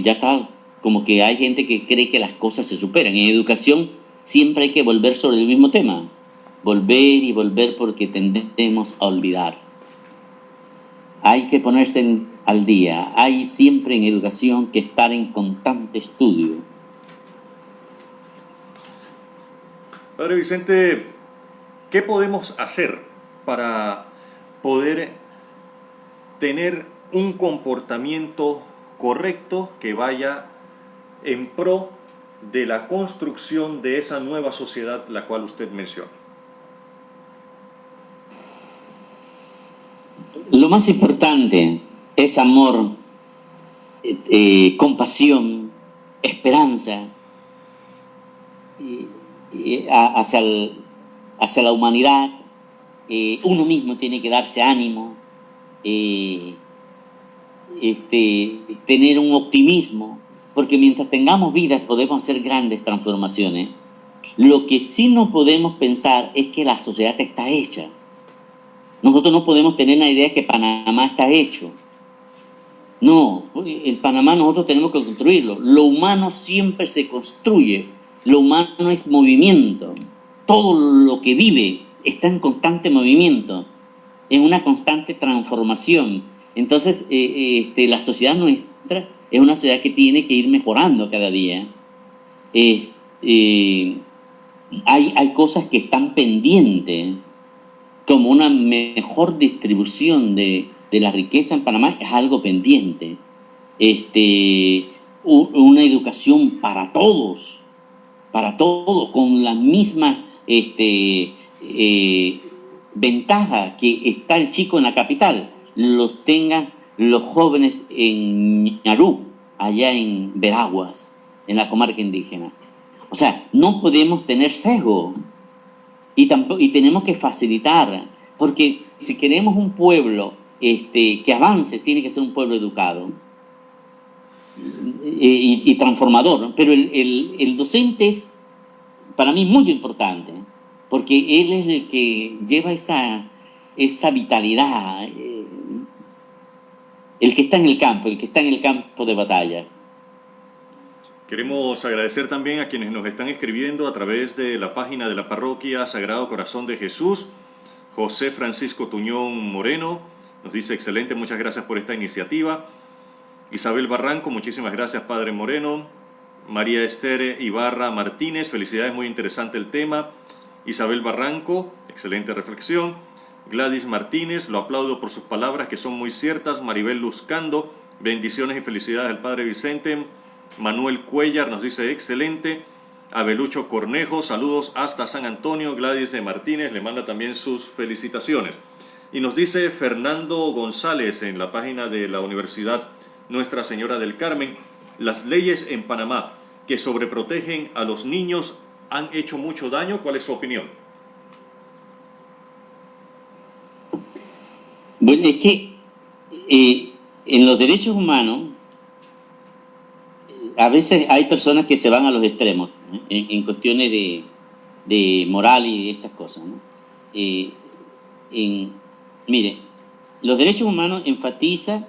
ya está, como que hay gente que cree que las cosas se superan. En educación siempre hay que volver sobre el mismo tema, volver y volver porque tendemos a olvidar. Hay que ponerse al día, hay siempre en educación que estar en constante estudio.
Padre Vicente, ¿qué podemos hacer para poder tener un comportamiento correcto que vaya en pro de la construcción de esa nueva sociedad la cual usted menciona?
Lo más importante es amor, compasión, esperanza hacia la humanidad. Uno mismo tiene que darse ánimo, tener un optimismo, porque mientras tengamos vidas podemos hacer grandes transformaciones. Lo que sí no podemos pensar es que la sociedad está hecha. Nosotros no podemos tener la idea de que Panamá está hecho. No, el Panamá nosotros tenemos que construirlo. Lo humano siempre se construye. Lo humano es movimiento. Todo lo que vive está en constante movimiento, en una constante transformación. Entonces, la sociedad nuestra es una sociedad que tiene que ir mejorando cada día. Hay cosas que están pendientes, como una mejor distribución de la riqueza en Panamá es algo pendiente. Una educación para todos, con la misma ventaja que está el chico en la capital, los tengan los jóvenes en Ñarú, allá en Veraguas, en la comarca indígena. O sea, no podemos tener sesgo. Y tenemos que facilitar, porque si queremos un pueblo que avance, tiene que ser un pueblo educado y transformador, ¿no? Pero el docente es para mí muy importante, porque él es el que lleva esa vitalidad, el que está en el campo de batalla.
Queremos agradecer también a quienes nos están escribiendo a través de la página de la parroquia Sagrado Corazón de Jesús. José Francisco Tuñón Moreno nos dice: excelente, muchas gracias por esta iniciativa. Isabel Barranco, muchísimas gracias, Padre Moreno. María Esther Ibarra Martínez, felicidades, muy interesante el tema. Isabel Barranco, excelente reflexión. Gladys Martínez, lo aplaudo por sus palabras que son muy ciertas. Maribel Luzcando, bendiciones y felicidades al Padre Vicente. Manuel Cuellar nos dice excelente. Abelucho Cornejo, saludos hasta San Antonio. Gladys de Martínez le manda también sus felicitaciones. Y nos dice Fernando González en la página de la Universidad Nuestra Señora del Carmen: las leyes en Panamá que sobreprotegen a los niños han hecho mucho daño. ¿Cuál es su opinión?
Bueno, es que en los derechos humanos a veces hay personas que se van a los extremos, ¿no? en cuestiones de moral y de estas cosas, ¿no? Mire, los derechos humanos enfatizan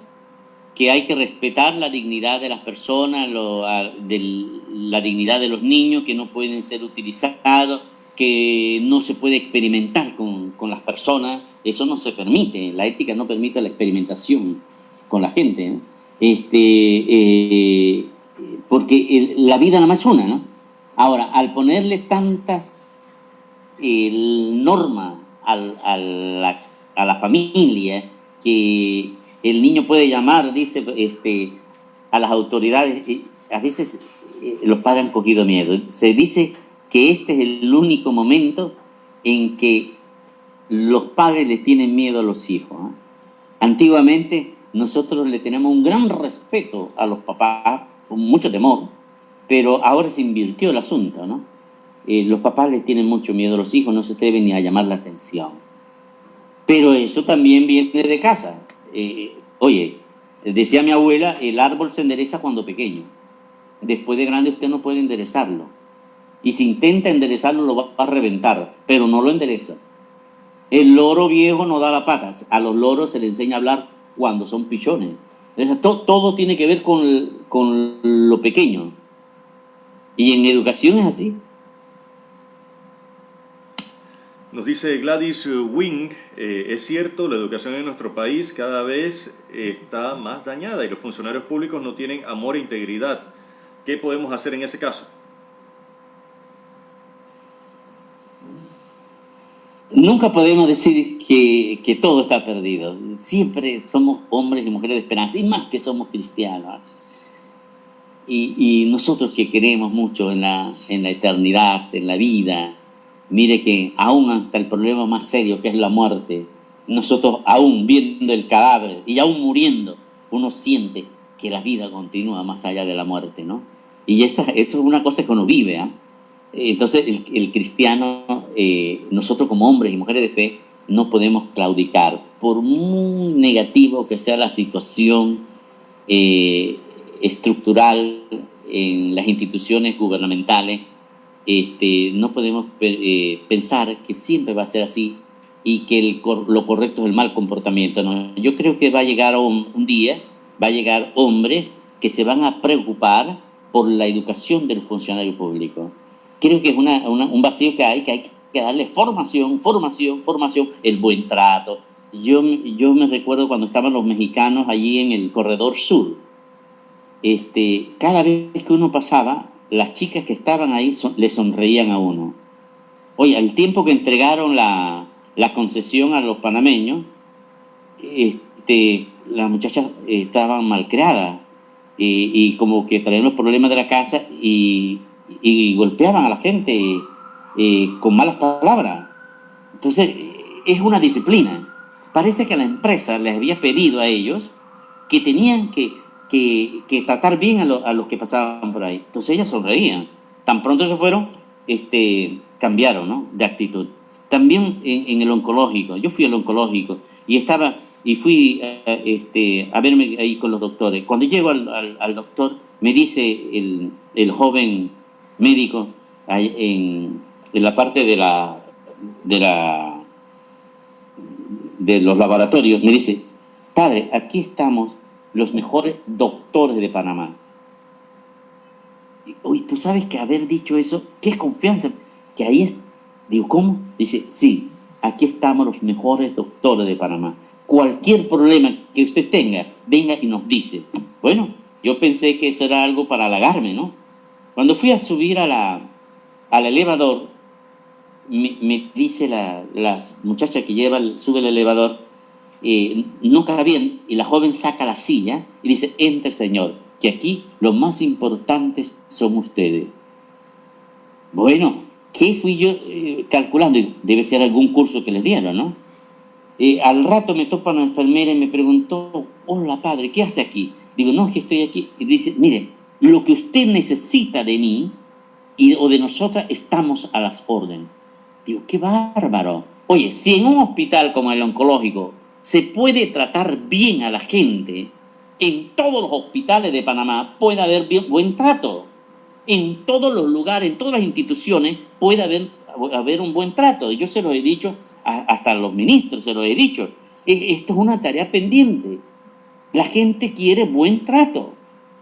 que hay que respetar la dignidad de las personas, la dignidad de los niños, que no pueden ser utilizados, que no se puede experimentar con las personas. Eso no se permite, la ética no permite la experimentación con la gente, ¿no? Porque la vida nada más es una, ¿no? Ahora, al ponerle tantas normas a la familia, que el niño puede llamar, dice, a las autoridades, a veces los padres han cogido miedo. Se dice que este es el único momento en que los padres le tienen miedo a los hijos, ¿eh? Antiguamente nosotros le tenemos un gran respeto a los papás, con mucho temor, pero ahora se invirtió el asunto, ¿no? los papás le tienen mucho miedo a los hijos, no se atreven ni a llamar la atención. Pero eso también viene de casa. Oye, decía mi abuela, el árbol se endereza cuando pequeño. Después de grande usted no puede enderezarlo. Y si intenta enderezarlo lo va a reventar, pero no lo endereza. El loro viejo no da la pata. A los loros se les enseña a hablar cuando son pichones. Todo tiene que ver con lo pequeño. Y en educación es así.
Nos dice Gladys Wing, es cierto, la educación en nuestro país cada vez está más dañada y los funcionarios públicos no tienen amor e integridad. ¿Qué podemos hacer en ese caso?
Nunca podemos decir que todo está perdido. Siempre somos hombres y mujeres de esperanza, y más que somos cristianos. Y nosotros que queremos mucho en la eternidad, en la vida, mire que aún hasta el problema más serio que es la muerte, nosotros aún viendo el cadáver y aún muriendo, uno siente que la vida continúa más allá de la muerte, ¿no? Y eso es una cosa que uno vive, ¿eh? Entonces el cristiano, nosotros como hombres y mujeres de fe, no podemos claudicar. Por muy negativo que sea la situación estructural en las instituciones gubernamentales, no podemos pensar que siempre va a ser así y que lo correcto es el mal comportamiento, ¿no? Yo creo que va a llegar un día, va a llegar hombres que se van a preocupar por la educación del funcionario público. Creo que es un vacío que hay que darle formación, el buen trato. Yo me recuerdo cuando estaban los mexicanos allí en el Corredor Sur. Cada vez que uno pasaba, las chicas que estaban ahí le sonreían a uno. Oye, al tiempo que entregaron la concesión a los panameños, las muchachas estaban malcriadas y como que traían los problemas de la casa y golpeaban a la gente con malas palabras. Entonces, es una disciplina. Parece que la empresa les había pedido a ellos que tenían que tratar bien a los que pasaban por ahí. Entonces ellas sonreían. Tan pronto se fueron, cambiaron, ¿no?, de actitud. También en el oncológico. Yo fui al oncológico y fui a verme ahí con los doctores. Cuando llego al doctor, me dice el joven médico en la parte de los laboratorios, me dice: padre, aquí estamos los mejores doctores de Panamá. Uy, ¿tú sabes que haber dicho eso, qué es confianza? Que ahí es. Digo, ¿cómo? Dice, sí, aquí estamos los mejores doctores de Panamá. Cualquier problema que usted tenga, venga y nos dice. Bueno, yo pensé que eso era algo para halagarme, ¿no? Cuando fui a subir al elevador, me dice las muchachas que sube el elevador, no cabían, y la joven saca la silla y dice: entre, señor, que aquí lo más importantes son ustedes. Bueno, ¿qué fui yo calculando? Debe ser algún curso que les dieron, ¿no? Al rato me topa una enfermera y me preguntó: hola, padre, ¿qué hace aquí? Digo, no, es que estoy aquí. Y dice: mire, lo que usted necesita de mí o de nosotras, estamos a las órdenes. Digo, qué bárbaro. Oye, si en un hospital como el oncológico se puede tratar bien a la gente, en todos los hospitales de Panamá puede haber buen trato. En todos los lugares, en todas las instituciones puede haber un buen trato. Yo se lo he dicho, hasta a los ministros se lo he dicho. Esto es una tarea pendiente. La gente quiere buen trato.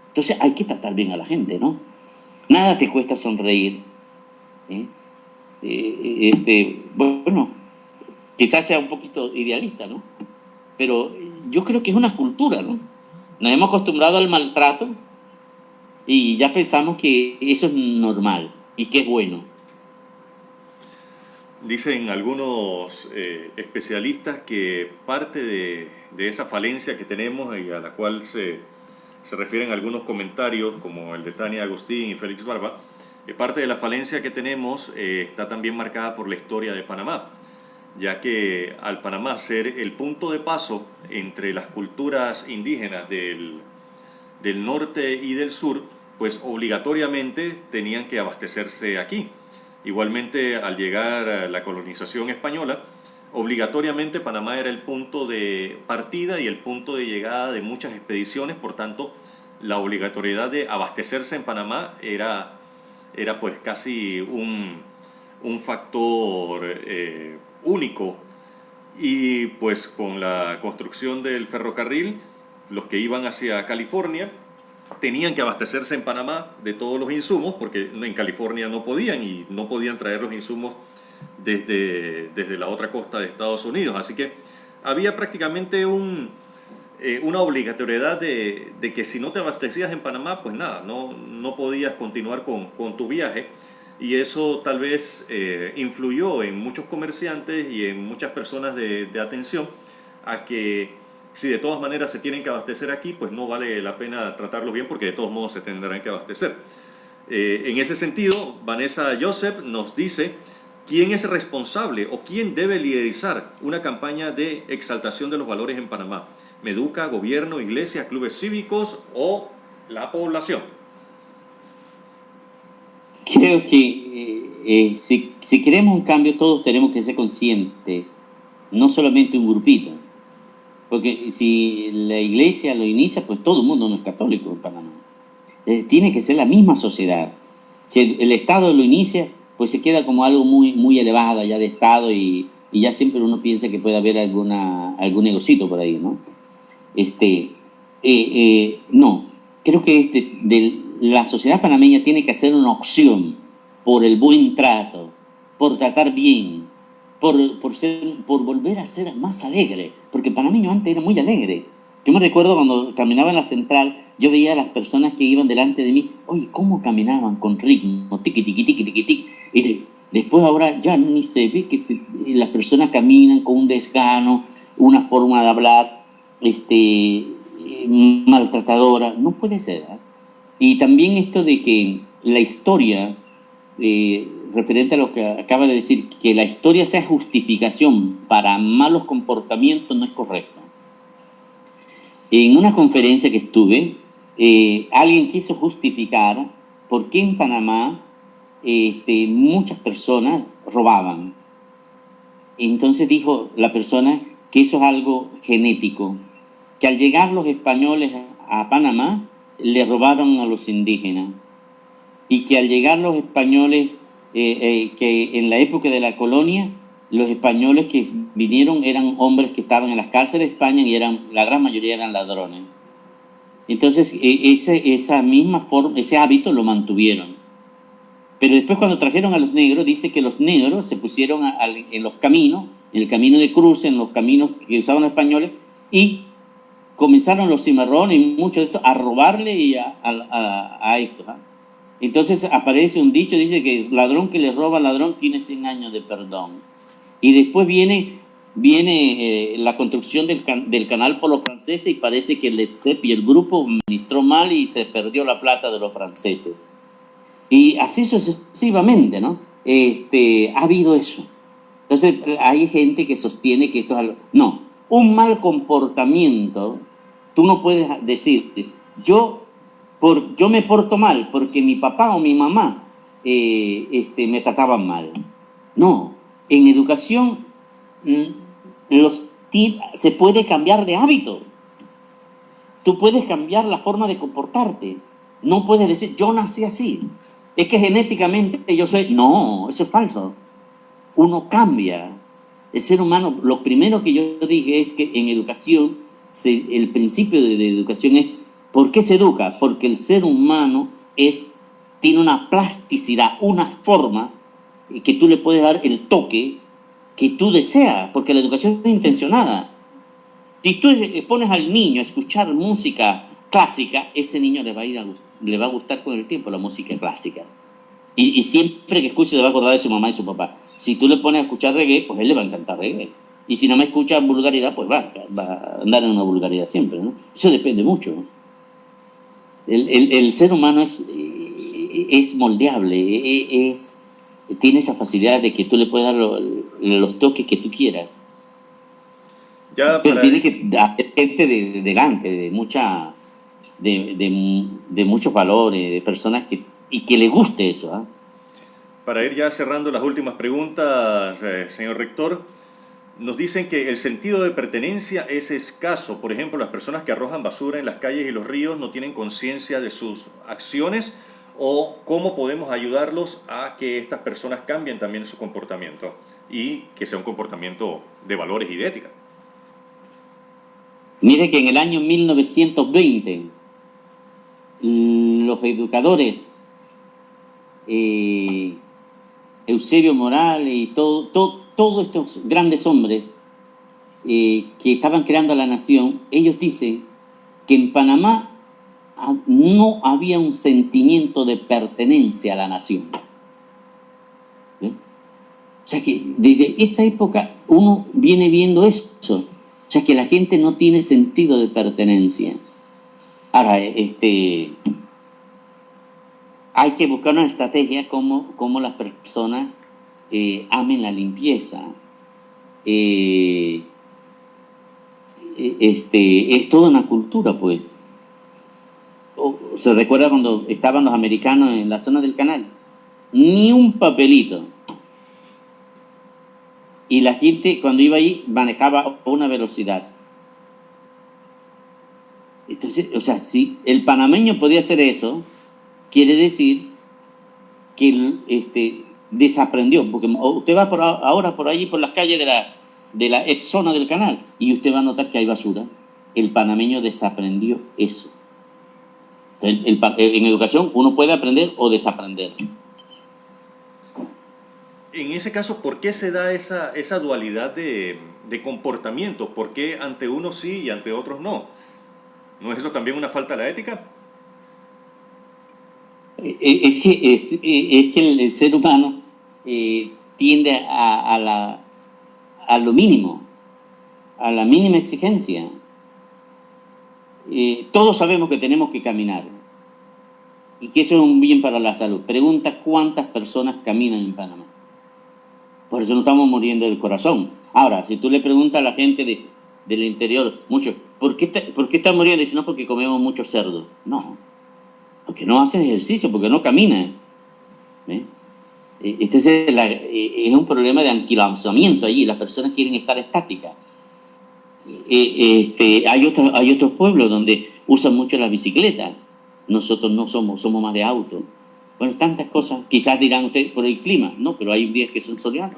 Entonces hay que tratar bien a la gente, ¿no? Nada te cuesta sonreír. Bueno, quizás sea un poquito idealista, ¿no? Pero yo creo que es una cultura, ¿no? Nos hemos acostumbrado al maltrato y ya pensamos que eso es normal y que es bueno.
Dicen algunos especialistas que parte de esa falencia que tenemos y a la cual se refieren algunos comentarios como el de Tania Agustín y Félix Barba, parte de la falencia que tenemos está también marcada por la historia de Panamá, ya que al Panamá ser el punto de paso entre las culturas indígenas del norte y del sur, pues obligatoriamente tenían que abastecerse aquí. Igualmente, al llegar a la colonización española, obligatoriamente Panamá era el punto de partida y el punto de llegada de muchas expediciones, por tanto, la obligatoriedad de abastecerse en Panamá era pues casi un factor único. Y pues con la construcción del ferrocarril, los que iban hacia California tenían que abastecerse en Panamá de todos los insumos, porque en California no podían y no podían traer los insumos desde la otra costa de Estados Unidos. Así que había prácticamente una obligatoriedad de que si no te abastecías en Panamá, pues nada, no podías continuar con tu viaje. Y eso tal vez influyó en muchos comerciantes y en muchas personas de atención a que si de todas maneras se tienen que abastecer aquí, pues no vale la pena tratarlo bien porque de todos modos se tendrán que abastecer. En ese sentido, Vanessa Joseph nos dice quién es responsable o quién debe liderizar una campaña de exaltación de los valores en Panamá. ¿Meduca, gobierno, iglesia, clubes cívicos o la población?
Creo que si queremos un cambio, todos tenemos que ser conscientes, no solamente un grupito. Porque si la iglesia lo inicia, pues todo el mundo no es católico en Panamá. Tiene que ser la misma sociedad. Si el Estado lo inicia, pues se queda como algo muy, muy elevado ya de Estado y ya siempre uno piensa que puede haber algún negocito por ahí, ¿no? No, creo que la sociedad panameña tiene que hacer una opción por el buen trato, por tratar bien, por volver a ser más alegre, porque el panameño antes era muy alegre. Yo me recuerdo cuando caminaba en la central, yo veía a las personas que iban delante de mí, oye, cómo caminaban con ritmo, tiqui, tiqui, tiqui, tiqui, tiqui. Y después ahora ya ni se ve que las personas caminan con un desgano, una forma de hablar maltratadora. No puede ser, ¿eh? Y también esto de que la historia, referente a lo que acaba de decir, que la historia sea justificación para malos comportamientos, no es correcto. En una conferencia que estuve, alguien quiso justificar por qué en Panamá muchas personas robaban. Entonces dijo la persona que eso es algo genético, que al llegar los españoles a Panamá le robaron a los indígenas y que al llegar los españoles, que en la época de la colonia, los españoles que vinieron eran hombres que estaban en las cárceles de España y la gran mayoría eran ladrones. Entonces esa misma forma, ese hábito lo mantuvieron. Pero después cuando trajeron a los negros, dice que los negros se pusieron en los caminos, en el camino de cruce, en los caminos que usaban los españoles, y comenzaron los cimarrones y muchos de estos a robarle y a esto, ¿eh? Entonces aparece un dicho, dice que ladrón que le roba al ladrón tiene 100 años de perdón. Y después viene la construcción del canal por los franceses y parece que el ETSEP y el grupo administró mal y se perdió la plata de los franceses. Y así sucesivamente, ¿no? Ha habido eso. Entonces hay gente que sostiene que esto es algo... No, un mal comportamiento, tú no puedes decir, yo me porto mal porque mi papá o mi mamá me trataban mal. No, en educación se puede cambiar de hábito. Tú puedes cambiar la forma de comportarte. No puedes decir, yo nací así. Es que genéticamente yo soy... No, eso es falso. Uno cambia. El ser humano, lo primero que yo dije es que en educación, el principio de educación es, ¿por qué se educa? Porque el ser humano tiene una plasticidad, una forma que tú le puedes dar el toque que tú deseas, porque la educación es intencionada. Si tú pones al niño a escuchar música clásica, ese niño le va a gustar con el tiempo la música clásica. Y siempre que escuche se va a acordar de su mamá y su papá. Si tú le pones a escuchar reggae, pues él le va a encantar reggae. Y si no me escucha vulgaridad, pues va a andar en una vulgaridad siempre, ¿no? Eso depende mucho, ¿no? El ser humano es moldeable, tiene esa facilidad de que tú le puedes dar los toques que tú quieras. Pero tiene que hacer gente delante, de muchos valores, de personas que le guste eso, ¿eh?
para ir ya cerrando las últimas preguntas, señor rector, nos dicen que el sentido de pertenencia es escaso. Por ejemplo, las personas que arrojan basura en las calles y los ríos no tienen conciencia de sus acciones, o cómo podemos ayudarlos a que estas personas cambien también su comportamiento y que sea un comportamiento de valores y de ética.
Mire que en el año 1920 los educadores Eusebio Morales y todos estos grandes hombres que estaban creando la nación, ellos dicen que en Panamá no había un sentimiento de pertenencia a la nación. ¿Ve? O sea que desde esa época uno viene viendo eso. O sea que la gente no tiene sentido de pertenencia. Ahora, hay que buscar una estrategia como las personas amen la limpieza. Es toda una cultura, pues. ¿Se recuerda cuando estaban los americanos en la zona del canal? Ni un papelito. Y la gente cuando iba ahí manejaba a una velocidad. Entonces, o sea, si el panameño podía hacer eso, quiere decir que desaprendió, porque usted va ahora por allí, por las calles de la ex zona del canal, y usted va a notar que hay basura. El panameño desaprendió eso. En educación uno puede aprender o desaprender.
En ese caso, ¿por qué se da esa dualidad de comportamiento? ¿Por qué ante unos sí y ante otros no? ¿No es eso también una falta de la ética?
Es que el ser humano tiende a lo mínimo, a la mínima exigencia. Todos sabemos que tenemos que caminar y que eso es un bien para la salud. Pregunta cuántas personas caminan en Panamá. Por eso no estamos muriendo del corazón. Ahora, si tú le preguntas a la gente del interior, muchos, ¿por qué están muriendo? Dicen, no, porque comemos mucho cerdo. No, porque no hacen ejercicio, porque no caminan. Este es un problema de anquilosamiento allí. Las personas quieren estar estáticas. Hay otros pueblos donde usan mucho la bicicleta. Nosotros no somos más de auto. Bueno, tantas cosas. Quizás dirán ustedes por el clima. No, pero hay días que son soleados.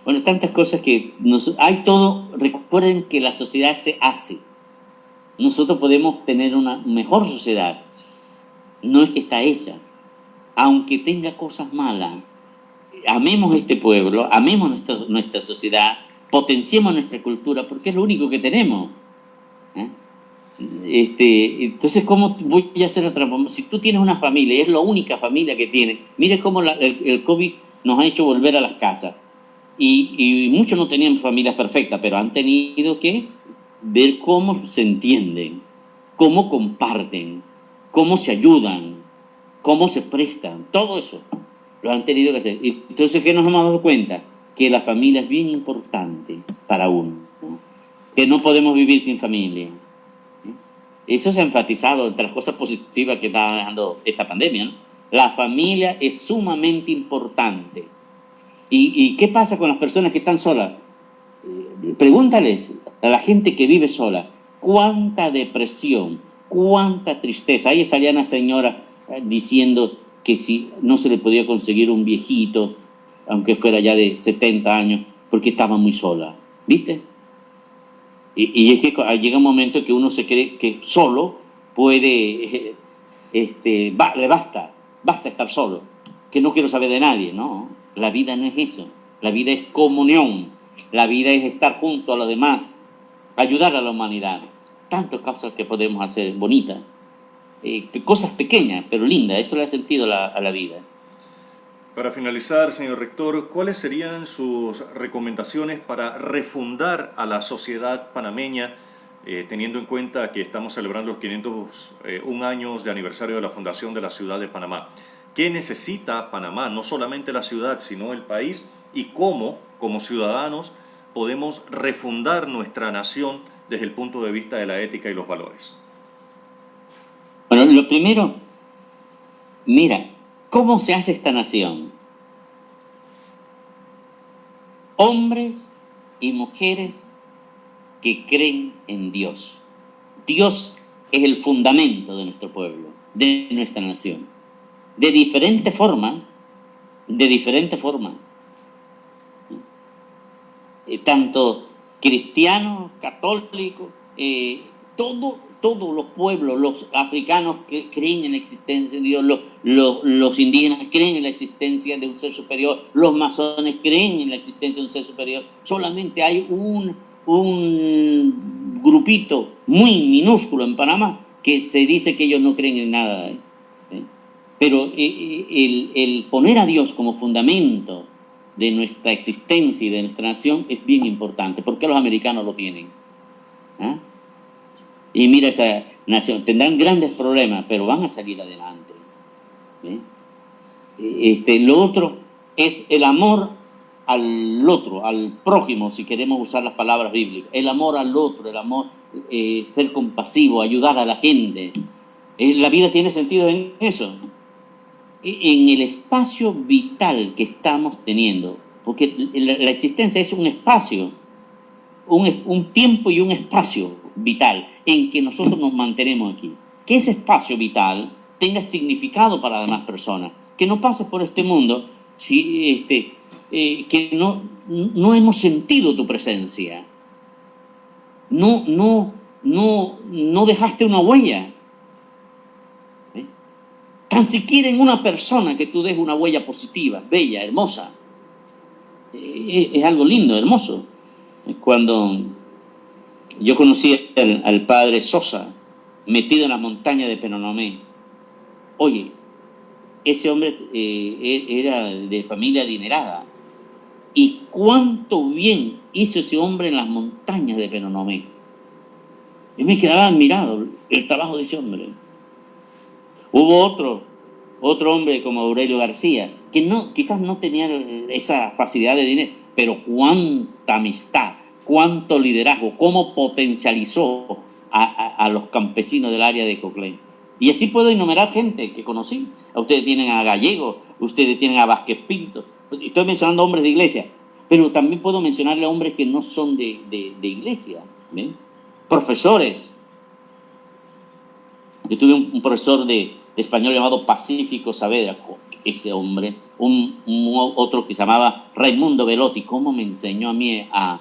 Bueno, tantas cosas que hay todo. Recuerden que la sociedad se hace. Nosotros podemos tener una mejor sociedad. No es que está hecha. Aunque tenga cosas malas, amemos este pueblo, amemos nuestra sociedad, potenciemos nuestra cultura, porque es lo único que tenemos. Entonces, ¿cómo voy a hacer la transformación? Si tú tienes una familia y es la única familia que tienes, mire cómo el COVID nos ha hecho volver a las casas. Y muchos no tenían familias perfectas, pero han tenido que ver cómo se entienden, cómo comparten, cómo se ayudan, cómo se prestan, todo eso lo han tenido que hacer. Entonces, ¿qué nos hemos dado cuenta? Que la familia es bien importante para uno, ¿no? Que no podemos vivir sin familia. Eso se ha enfatizado entre las cosas positivas que está dando esta pandemia, ¿no? La familia es sumamente importante. ¿Y qué pasa con las personas que están solas? Pregúntales a la gente que vive sola, cuánta depresión, cuánta tristeza. Ahí salía una señora diciendo que si no se le podía conseguir un viejito, aunque fuera ya de 70 años, porque estaba muy sola. ¿Viste? Y es que llega un momento que uno se cree que solo puede, le basta estar solo, que no quiero saber de nadie. No, la vida no es eso. La vida es comunión. La vida es estar junto a los demás, ayudar a la humanidad. Tantas cosas que podemos hacer bonitas. Cosas pequeñas, pero lindas. Eso le ha sentido a la vida.
Para finalizar, señor rector, ¿cuáles serían sus recomendaciones para refundar a la sociedad panameña, teniendo en cuenta que estamos celebrando los 501 años de aniversario de la fundación de la ciudad de Panamá? ¿Qué necesita Panamá, no solamente la ciudad, sino el país? ¿Y cómo, como ciudadanos, podemos refundar nuestra nación desde el punto de vista de la ética y los valores?
Bueno, lo primero, mira, ¿cómo se hace esta nación? hombres y mujeres que creen en Dios. Dios es el fundamento de nuestro pueblo, de nuestra nación. De diferente forma, tanto cristianos, católicos, todos los pueblos, los africanos que creen en la existencia de Dios, los indígenas creen en la existencia de un ser superior, los masones creen en la existencia de un ser superior. Solamente hay un grupito muy minúsculo en Panamá que se dice que ellos no creen en nada. Pero el poner a Dios como fundamento de nuestra existencia y de nuestra nación es bien importante. ¿Por qué los americanos lo tienen? ¿Ah? Y mira, esa nación, tendrán grandes problemas, pero van a salir adelante. Lo otro es el amor al otro, al prójimo, si queremos usar las palabras bíblicas. El amor al otro, el amor, ser compasivo, ayudar a la gente. La vida tiene sentido en eso. En el espacio vital que estamos teniendo, porque la existencia es un espacio, un tiempo y un espacio vital en que nosotros nos mantenemos aquí. Que ese espacio vital tenga significado para las demás personas, que no pases por este mundo que no hemos sentido tu presencia, no dejaste una huella. Tan siquiera en una persona que tú dejes una huella positiva, bella, hermosa. Es algo lindo, hermoso. Cuando yo conocí al padre Sosa, metido en las montañas de Penonomé, oye, ese hombre era de familia adinerada. Y cuánto bien hizo ese hombre en las montañas de Penonomé. Yo me quedaba admirado el trabajo de ese hombre. Hubo otro hombre como Aurelio García, que quizás no tenía esa facilidad de dinero, pero cuánta amistad, cuánto liderazgo, cómo potencializó a los campesinos del área de Coclé. Y así puedo enumerar gente que conocí. Ustedes tienen a Gallego, ustedes tienen a Vázquez Pinto. Estoy mencionando hombres de iglesia, pero también puedo mencionarle a hombres que no son de iglesia. ¿Ven? Profesores. Yo tuve un profesor de español llamado Pacífico Saavedra, ese hombre, otro que se llamaba Raimundo Velotti. ¿Cómo me enseñó a mí a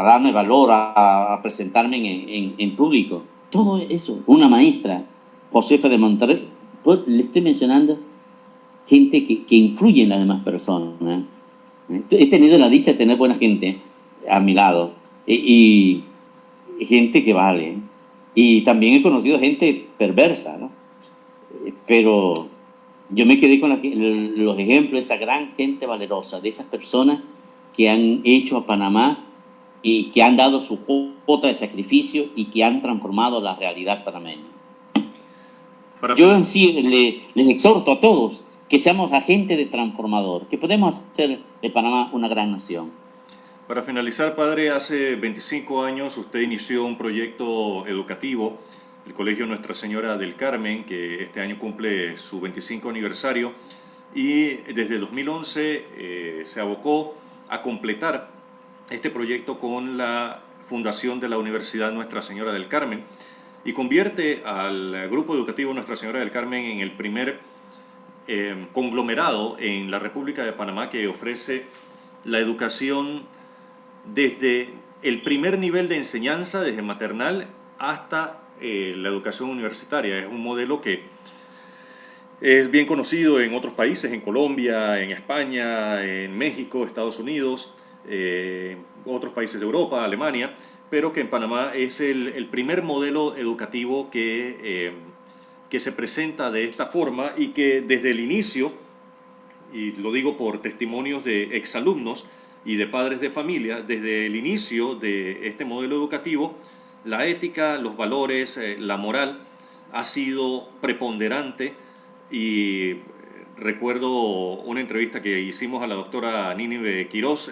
darme valor, a presentarme en público? Todo eso. Una maestra, Josefa de Monterrey. Pues, le estoy mencionando gente que influye en las demás personas. He tenido la dicha de tener buena gente a mi lado y gente que vale. Y también he conocido gente perversa, ¿no? Pero yo me quedé con los ejemplos de esa gran gente valerosa, de esas personas que han hecho a Panamá y que han dado su cuota de sacrificio y que han transformado la realidad panameña. Yo en sí les exhorto a todos que seamos agentes de transformador, que podemos hacer de Panamá una gran nación.
Para finalizar, padre, hace 25 años usted inició un proyecto educativo, el Colegio Nuestra Señora del Carmen, que este año cumple su 25 aniversario, y desde 2011 se abocó a completar este proyecto con la fundación de la Universidad Nuestra Señora del Carmen y convierte al Grupo Educativo Nuestra Señora del Carmen en el primer conglomerado en la República de Panamá que ofrece la educación desde el primer nivel de enseñanza, desde maternal hasta la educación universitaria. Es un modelo que es bien conocido en otros países, en Colombia, en España, en México, Estados Unidos, otros países de Europa, Alemania, pero que en Panamá es el primer modelo educativo que se presenta de esta forma y que desde el inicio, y lo digo por testimonios de exalumnos y de padres de familia, desde el inicio de este modelo educativo, la ética, los valores, la moral ha sido preponderante. Y recuerdo una entrevista que hicimos a la doctora Nínive Quirós,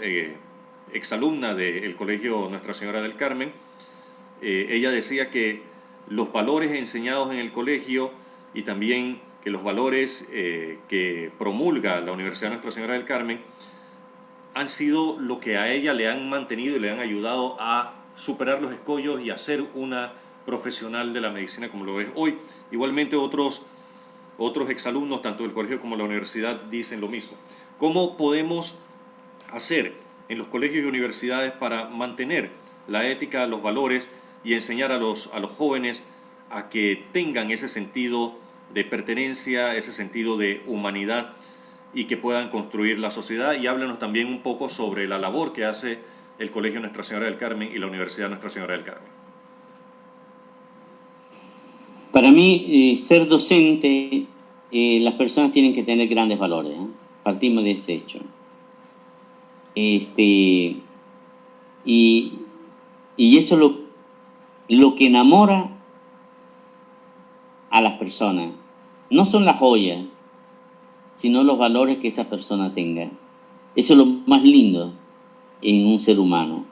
exalumna del Colegio Nuestra Señora del Carmen. Ella decía que los valores enseñados en el colegio y también que los valores que promulga la Universidad Nuestra Señora del Carmen han sido lo que a ella le han mantenido y le han ayudado a superar los escollos y a ser una profesional de la medicina como lo es hoy. Igualmente otros exalumnos, tanto del colegio como de la universidad, dicen lo mismo. ¿Cómo podemos hacer en los colegios y universidades para mantener la ética, los valores y enseñar a los jóvenes a que tengan ese sentido de pertenencia, ese sentido de humanidad y que puedan construir la sociedad? Y háblenos también un poco sobre la labor que hace el Colegio Nuestra Señora del Carmen y la Universidad Nuestra Señora del Carmen.
Para mí, ser docente, las personas tienen que tener grandes valores, ¿eh? Partimos de ese hecho. Y eso es lo que enamora a las personas. No son las joyas, sino los valores que esa persona tenga. Eso es lo más lindo en un ser humano.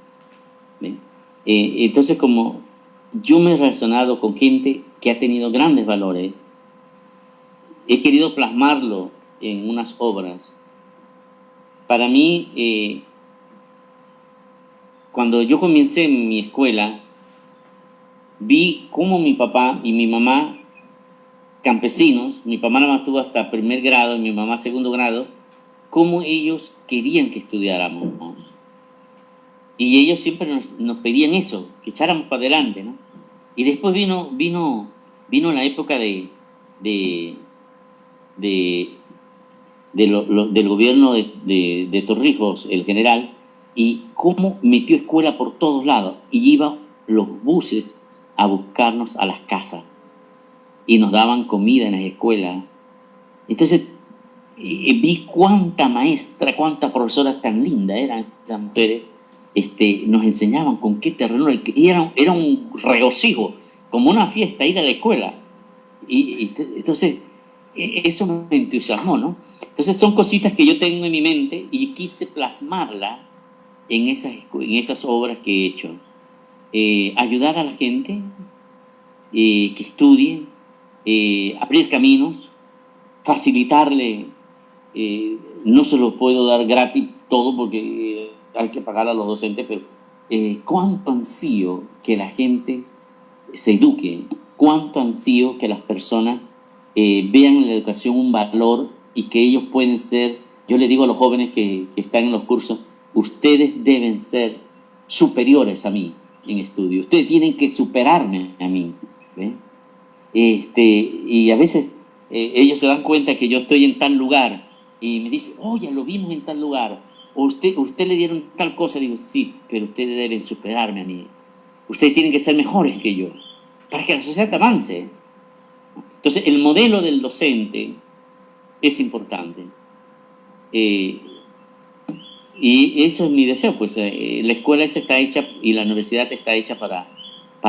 ¿Sí? Entonces, como yo me he relacionado con gente que ha tenido grandes valores, he querido plasmarlo en unas obras. Para mí, cuando yo comencé en mi escuela, vi cómo mi papá y mi mamá, campesinos, mi papá nada más tuvo hasta primer grado y mi mamá segundo grado, cómo ellos querían que estudiáramos. Y ellos siempre nos pedían eso, que echáramos para adelante, ¿no? Y después vino la época del gobierno de Torrijos, el general, y cómo metió escuela por todos lados. Y iban los buses a buscarnos a las casas. Y nos daban comida en las escuelas. Entonces, vi cuánta maestra, cuánta profesora tan linda eran esas mujeres. Nos enseñaban con qué terreno, y era un regocijo, como una fiesta ir a la escuela. Y entonces, eso me entusiasmó, ¿no? Entonces son cositas que yo tengo en mi mente y quise plasmarla en esas obras que he hecho. Ayudar a la gente que estudie, abrir caminos, facilitarle. No se lo puedo dar gratis todo porque hay que pagar a los docentes, pero cuánto ansío que la gente se eduque, cuánto ansío que las personas vean en la educación un valor y que ellos pueden ser. Yo le digo a los jóvenes que están en los cursos, ustedes deben ser superiores a mí en estudio, ustedes tienen que superarme a mí, ¿ve? Y a veces ellos se dan cuenta que yo estoy en tal lugar y me dicen, oye, lo vimos en tal lugar, o usted le dieron tal cosa. Digo, sí, pero ustedes deben superarme a mí, ustedes tienen que ser mejores que yo para que la sociedad avance. Entonces el modelo del docente es importante, y eso es mi deseo. Pues la escuela esa está hecha y la universidad está hecha para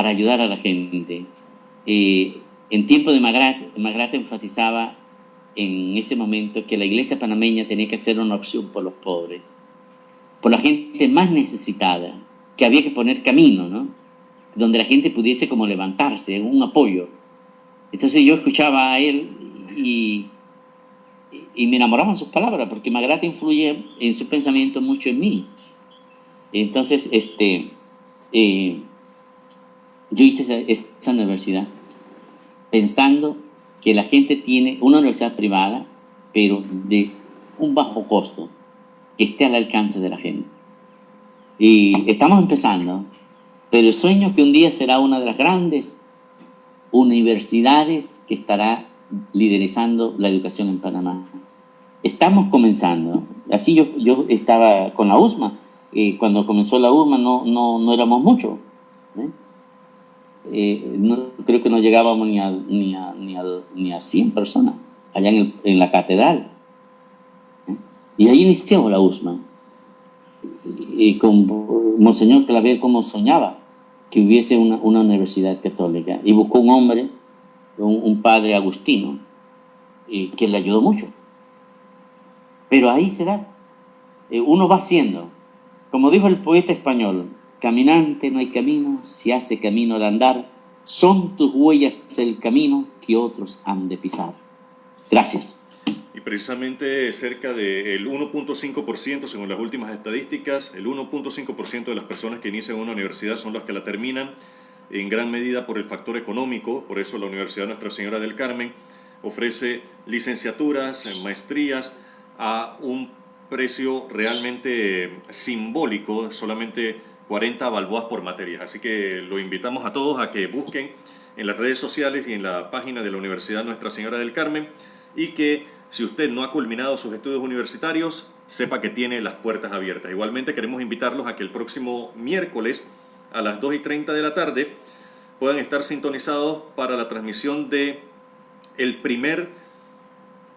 ayudar a la gente. En tiempo de Magrat enfatizaba en ese momento que la iglesia panameña tenía que hacer una opción por los pobres, por la gente más necesitada, que había que poner camino, ¿no? Donde la gente pudiese como levantarse, un apoyo. Entonces yo escuchaba a él y me enamoraban sus palabras, porque Magrat influye en su pensamiento mucho en mí. Entonces, yo hice esa universidad pensando que la gente tiene una universidad privada, pero de un bajo costo, que esté al alcance de la gente. Y estamos empezando, pero sueño que un día será una de las grandes universidades que estará liderizando la educación en Panamá. Estamos comenzando. Así yo estaba con la USMA. Cuando comenzó la USMA no éramos muchos. Creo que no llegábamos ni a 100 personas allá en la catedral. Y ahí iniciamos la USMA. Con Monseñor Claver, como soñaba que hubiese una universidad católica, y buscó un hombre, un padre agustino, que le ayudó mucho. Pero ahí se da. Uno va haciendo. Como dijo el poeta español, caminante no hay camino, si hace camino al andar, son tus huellas el camino que otros han de pisar. Gracias.
Y precisamente cerca del 1.5%, según las últimas estadísticas, el 1.5% de las personas que inician una universidad son las que la terminan, en gran medida por el factor económico. Por eso la Universidad Nuestra Señora del Carmen ofrece licenciaturas, maestrías a un precio realmente simbólico, solamente 40 balboas por materia. Así que lo invitamos a todos a que busquen en las redes sociales y en la página de la Universidad Nuestra Señora del Carmen, y que si usted no ha culminado sus estudios universitarios, sepa que tiene las puertas abiertas. Igualmente queremos invitarlos a que el próximo miércoles a las 2:30 de la tarde puedan estar sintonizados para la transmisión de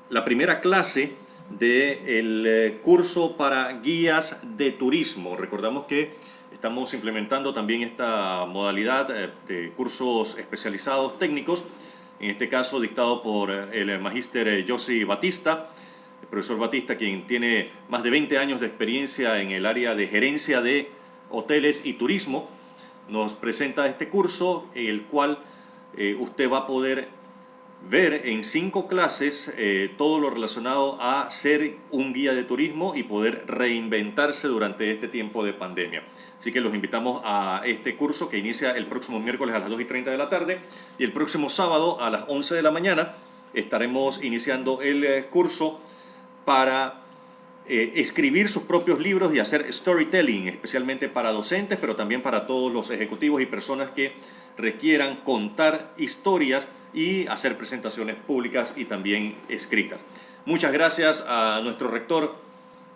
la primera clase del curso para guías de turismo. Recordamos que estamos implementando también esta modalidad de cursos especializados técnicos, en este caso dictado por el magíster Josy Batista, el profesor Batista, quien tiene más de 20 años de experiencia en el área de gerencia de hoteles y turismo. Nos presenta este curso, el cual usted va a poder ver en 5 clases todo lo relacionado a ser un guía de turismo y poder reinventarse durante este tiempo de pandemia. Así que los invitamos a este curso que inicia el próximo miércoles a las 2:30 de la tarde, y el próximo sábado a las 11 de la mañana estaremos iniciando el curso para escribir sus propios libros y hacer storytelling, especialmente para docentes, pero también para todos los ejecutivos y personas que requieran contar historias y hacer presentaciones públicas y también escritas. Muchas gracias a nuestro rector,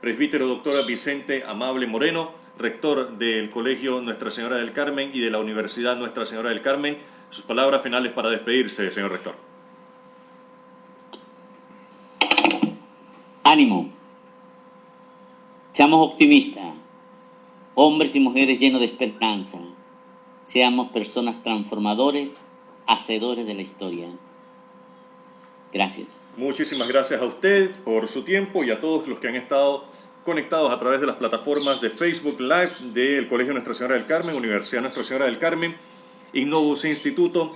presbítero doctor Vicente Amable Moreno, rector del Colegio Nuestra Señora del Carmen y de la Universidad Nuestra Señora del Carmen. Sus palabras finales para despedirse, señor rector.
Ánimo. Seamos optimistas, hombres y mujeres llenos de esperanza. Seamos personas transformadores, hacedores de la historia. Gracias.
Muchísimas gracias a usted por su tiempo y a todos los que han estado conectados a través de las plataformas de Facebook Live del Colegio Nuestra Señora del Carmen, Universidad Nuestra Señora del Carmen, Innovus Instituto,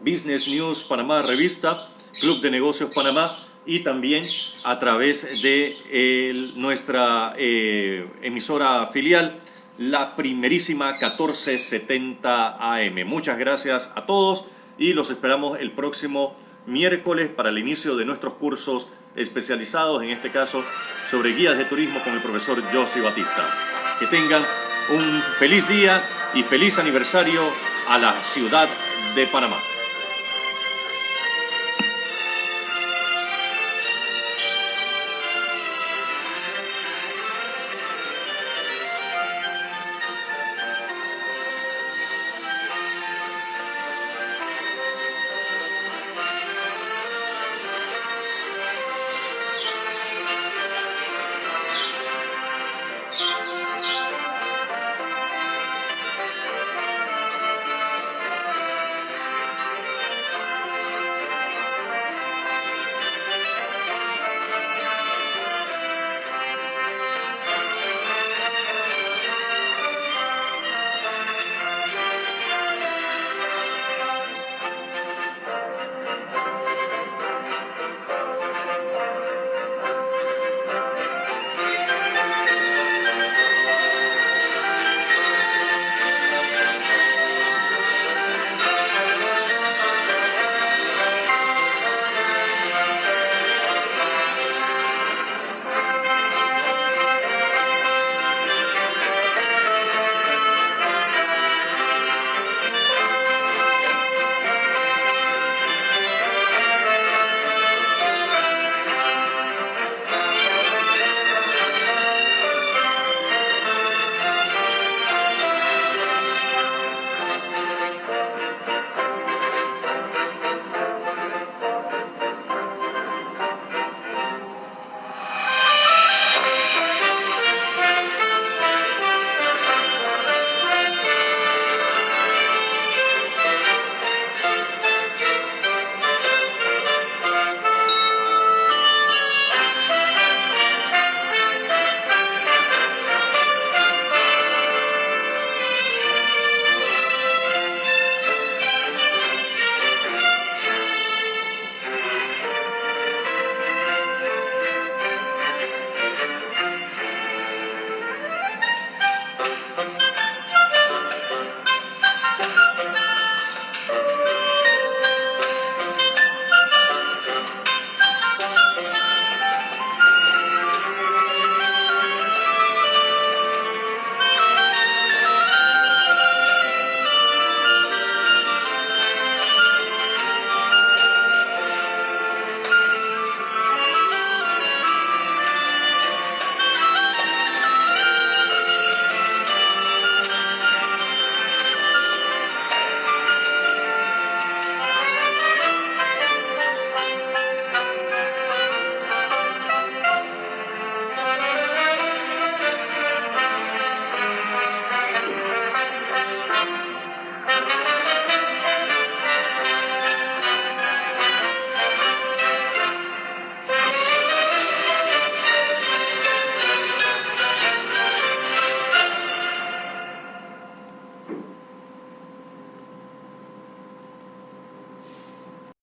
Business News Panamá Revista, Club de Negocios Panamá, y también a través de nuestra emisora filial, la primerísima 1470 AM. Muchas gracias a todos y los esperamos el próximo miércoles para el inicio de nuestros cursos especializados, en este caso sobre guías de turismo con el profesor Josy Batista. Que tengan un feliz día y feliz aniversario a la ciudad de Panamá.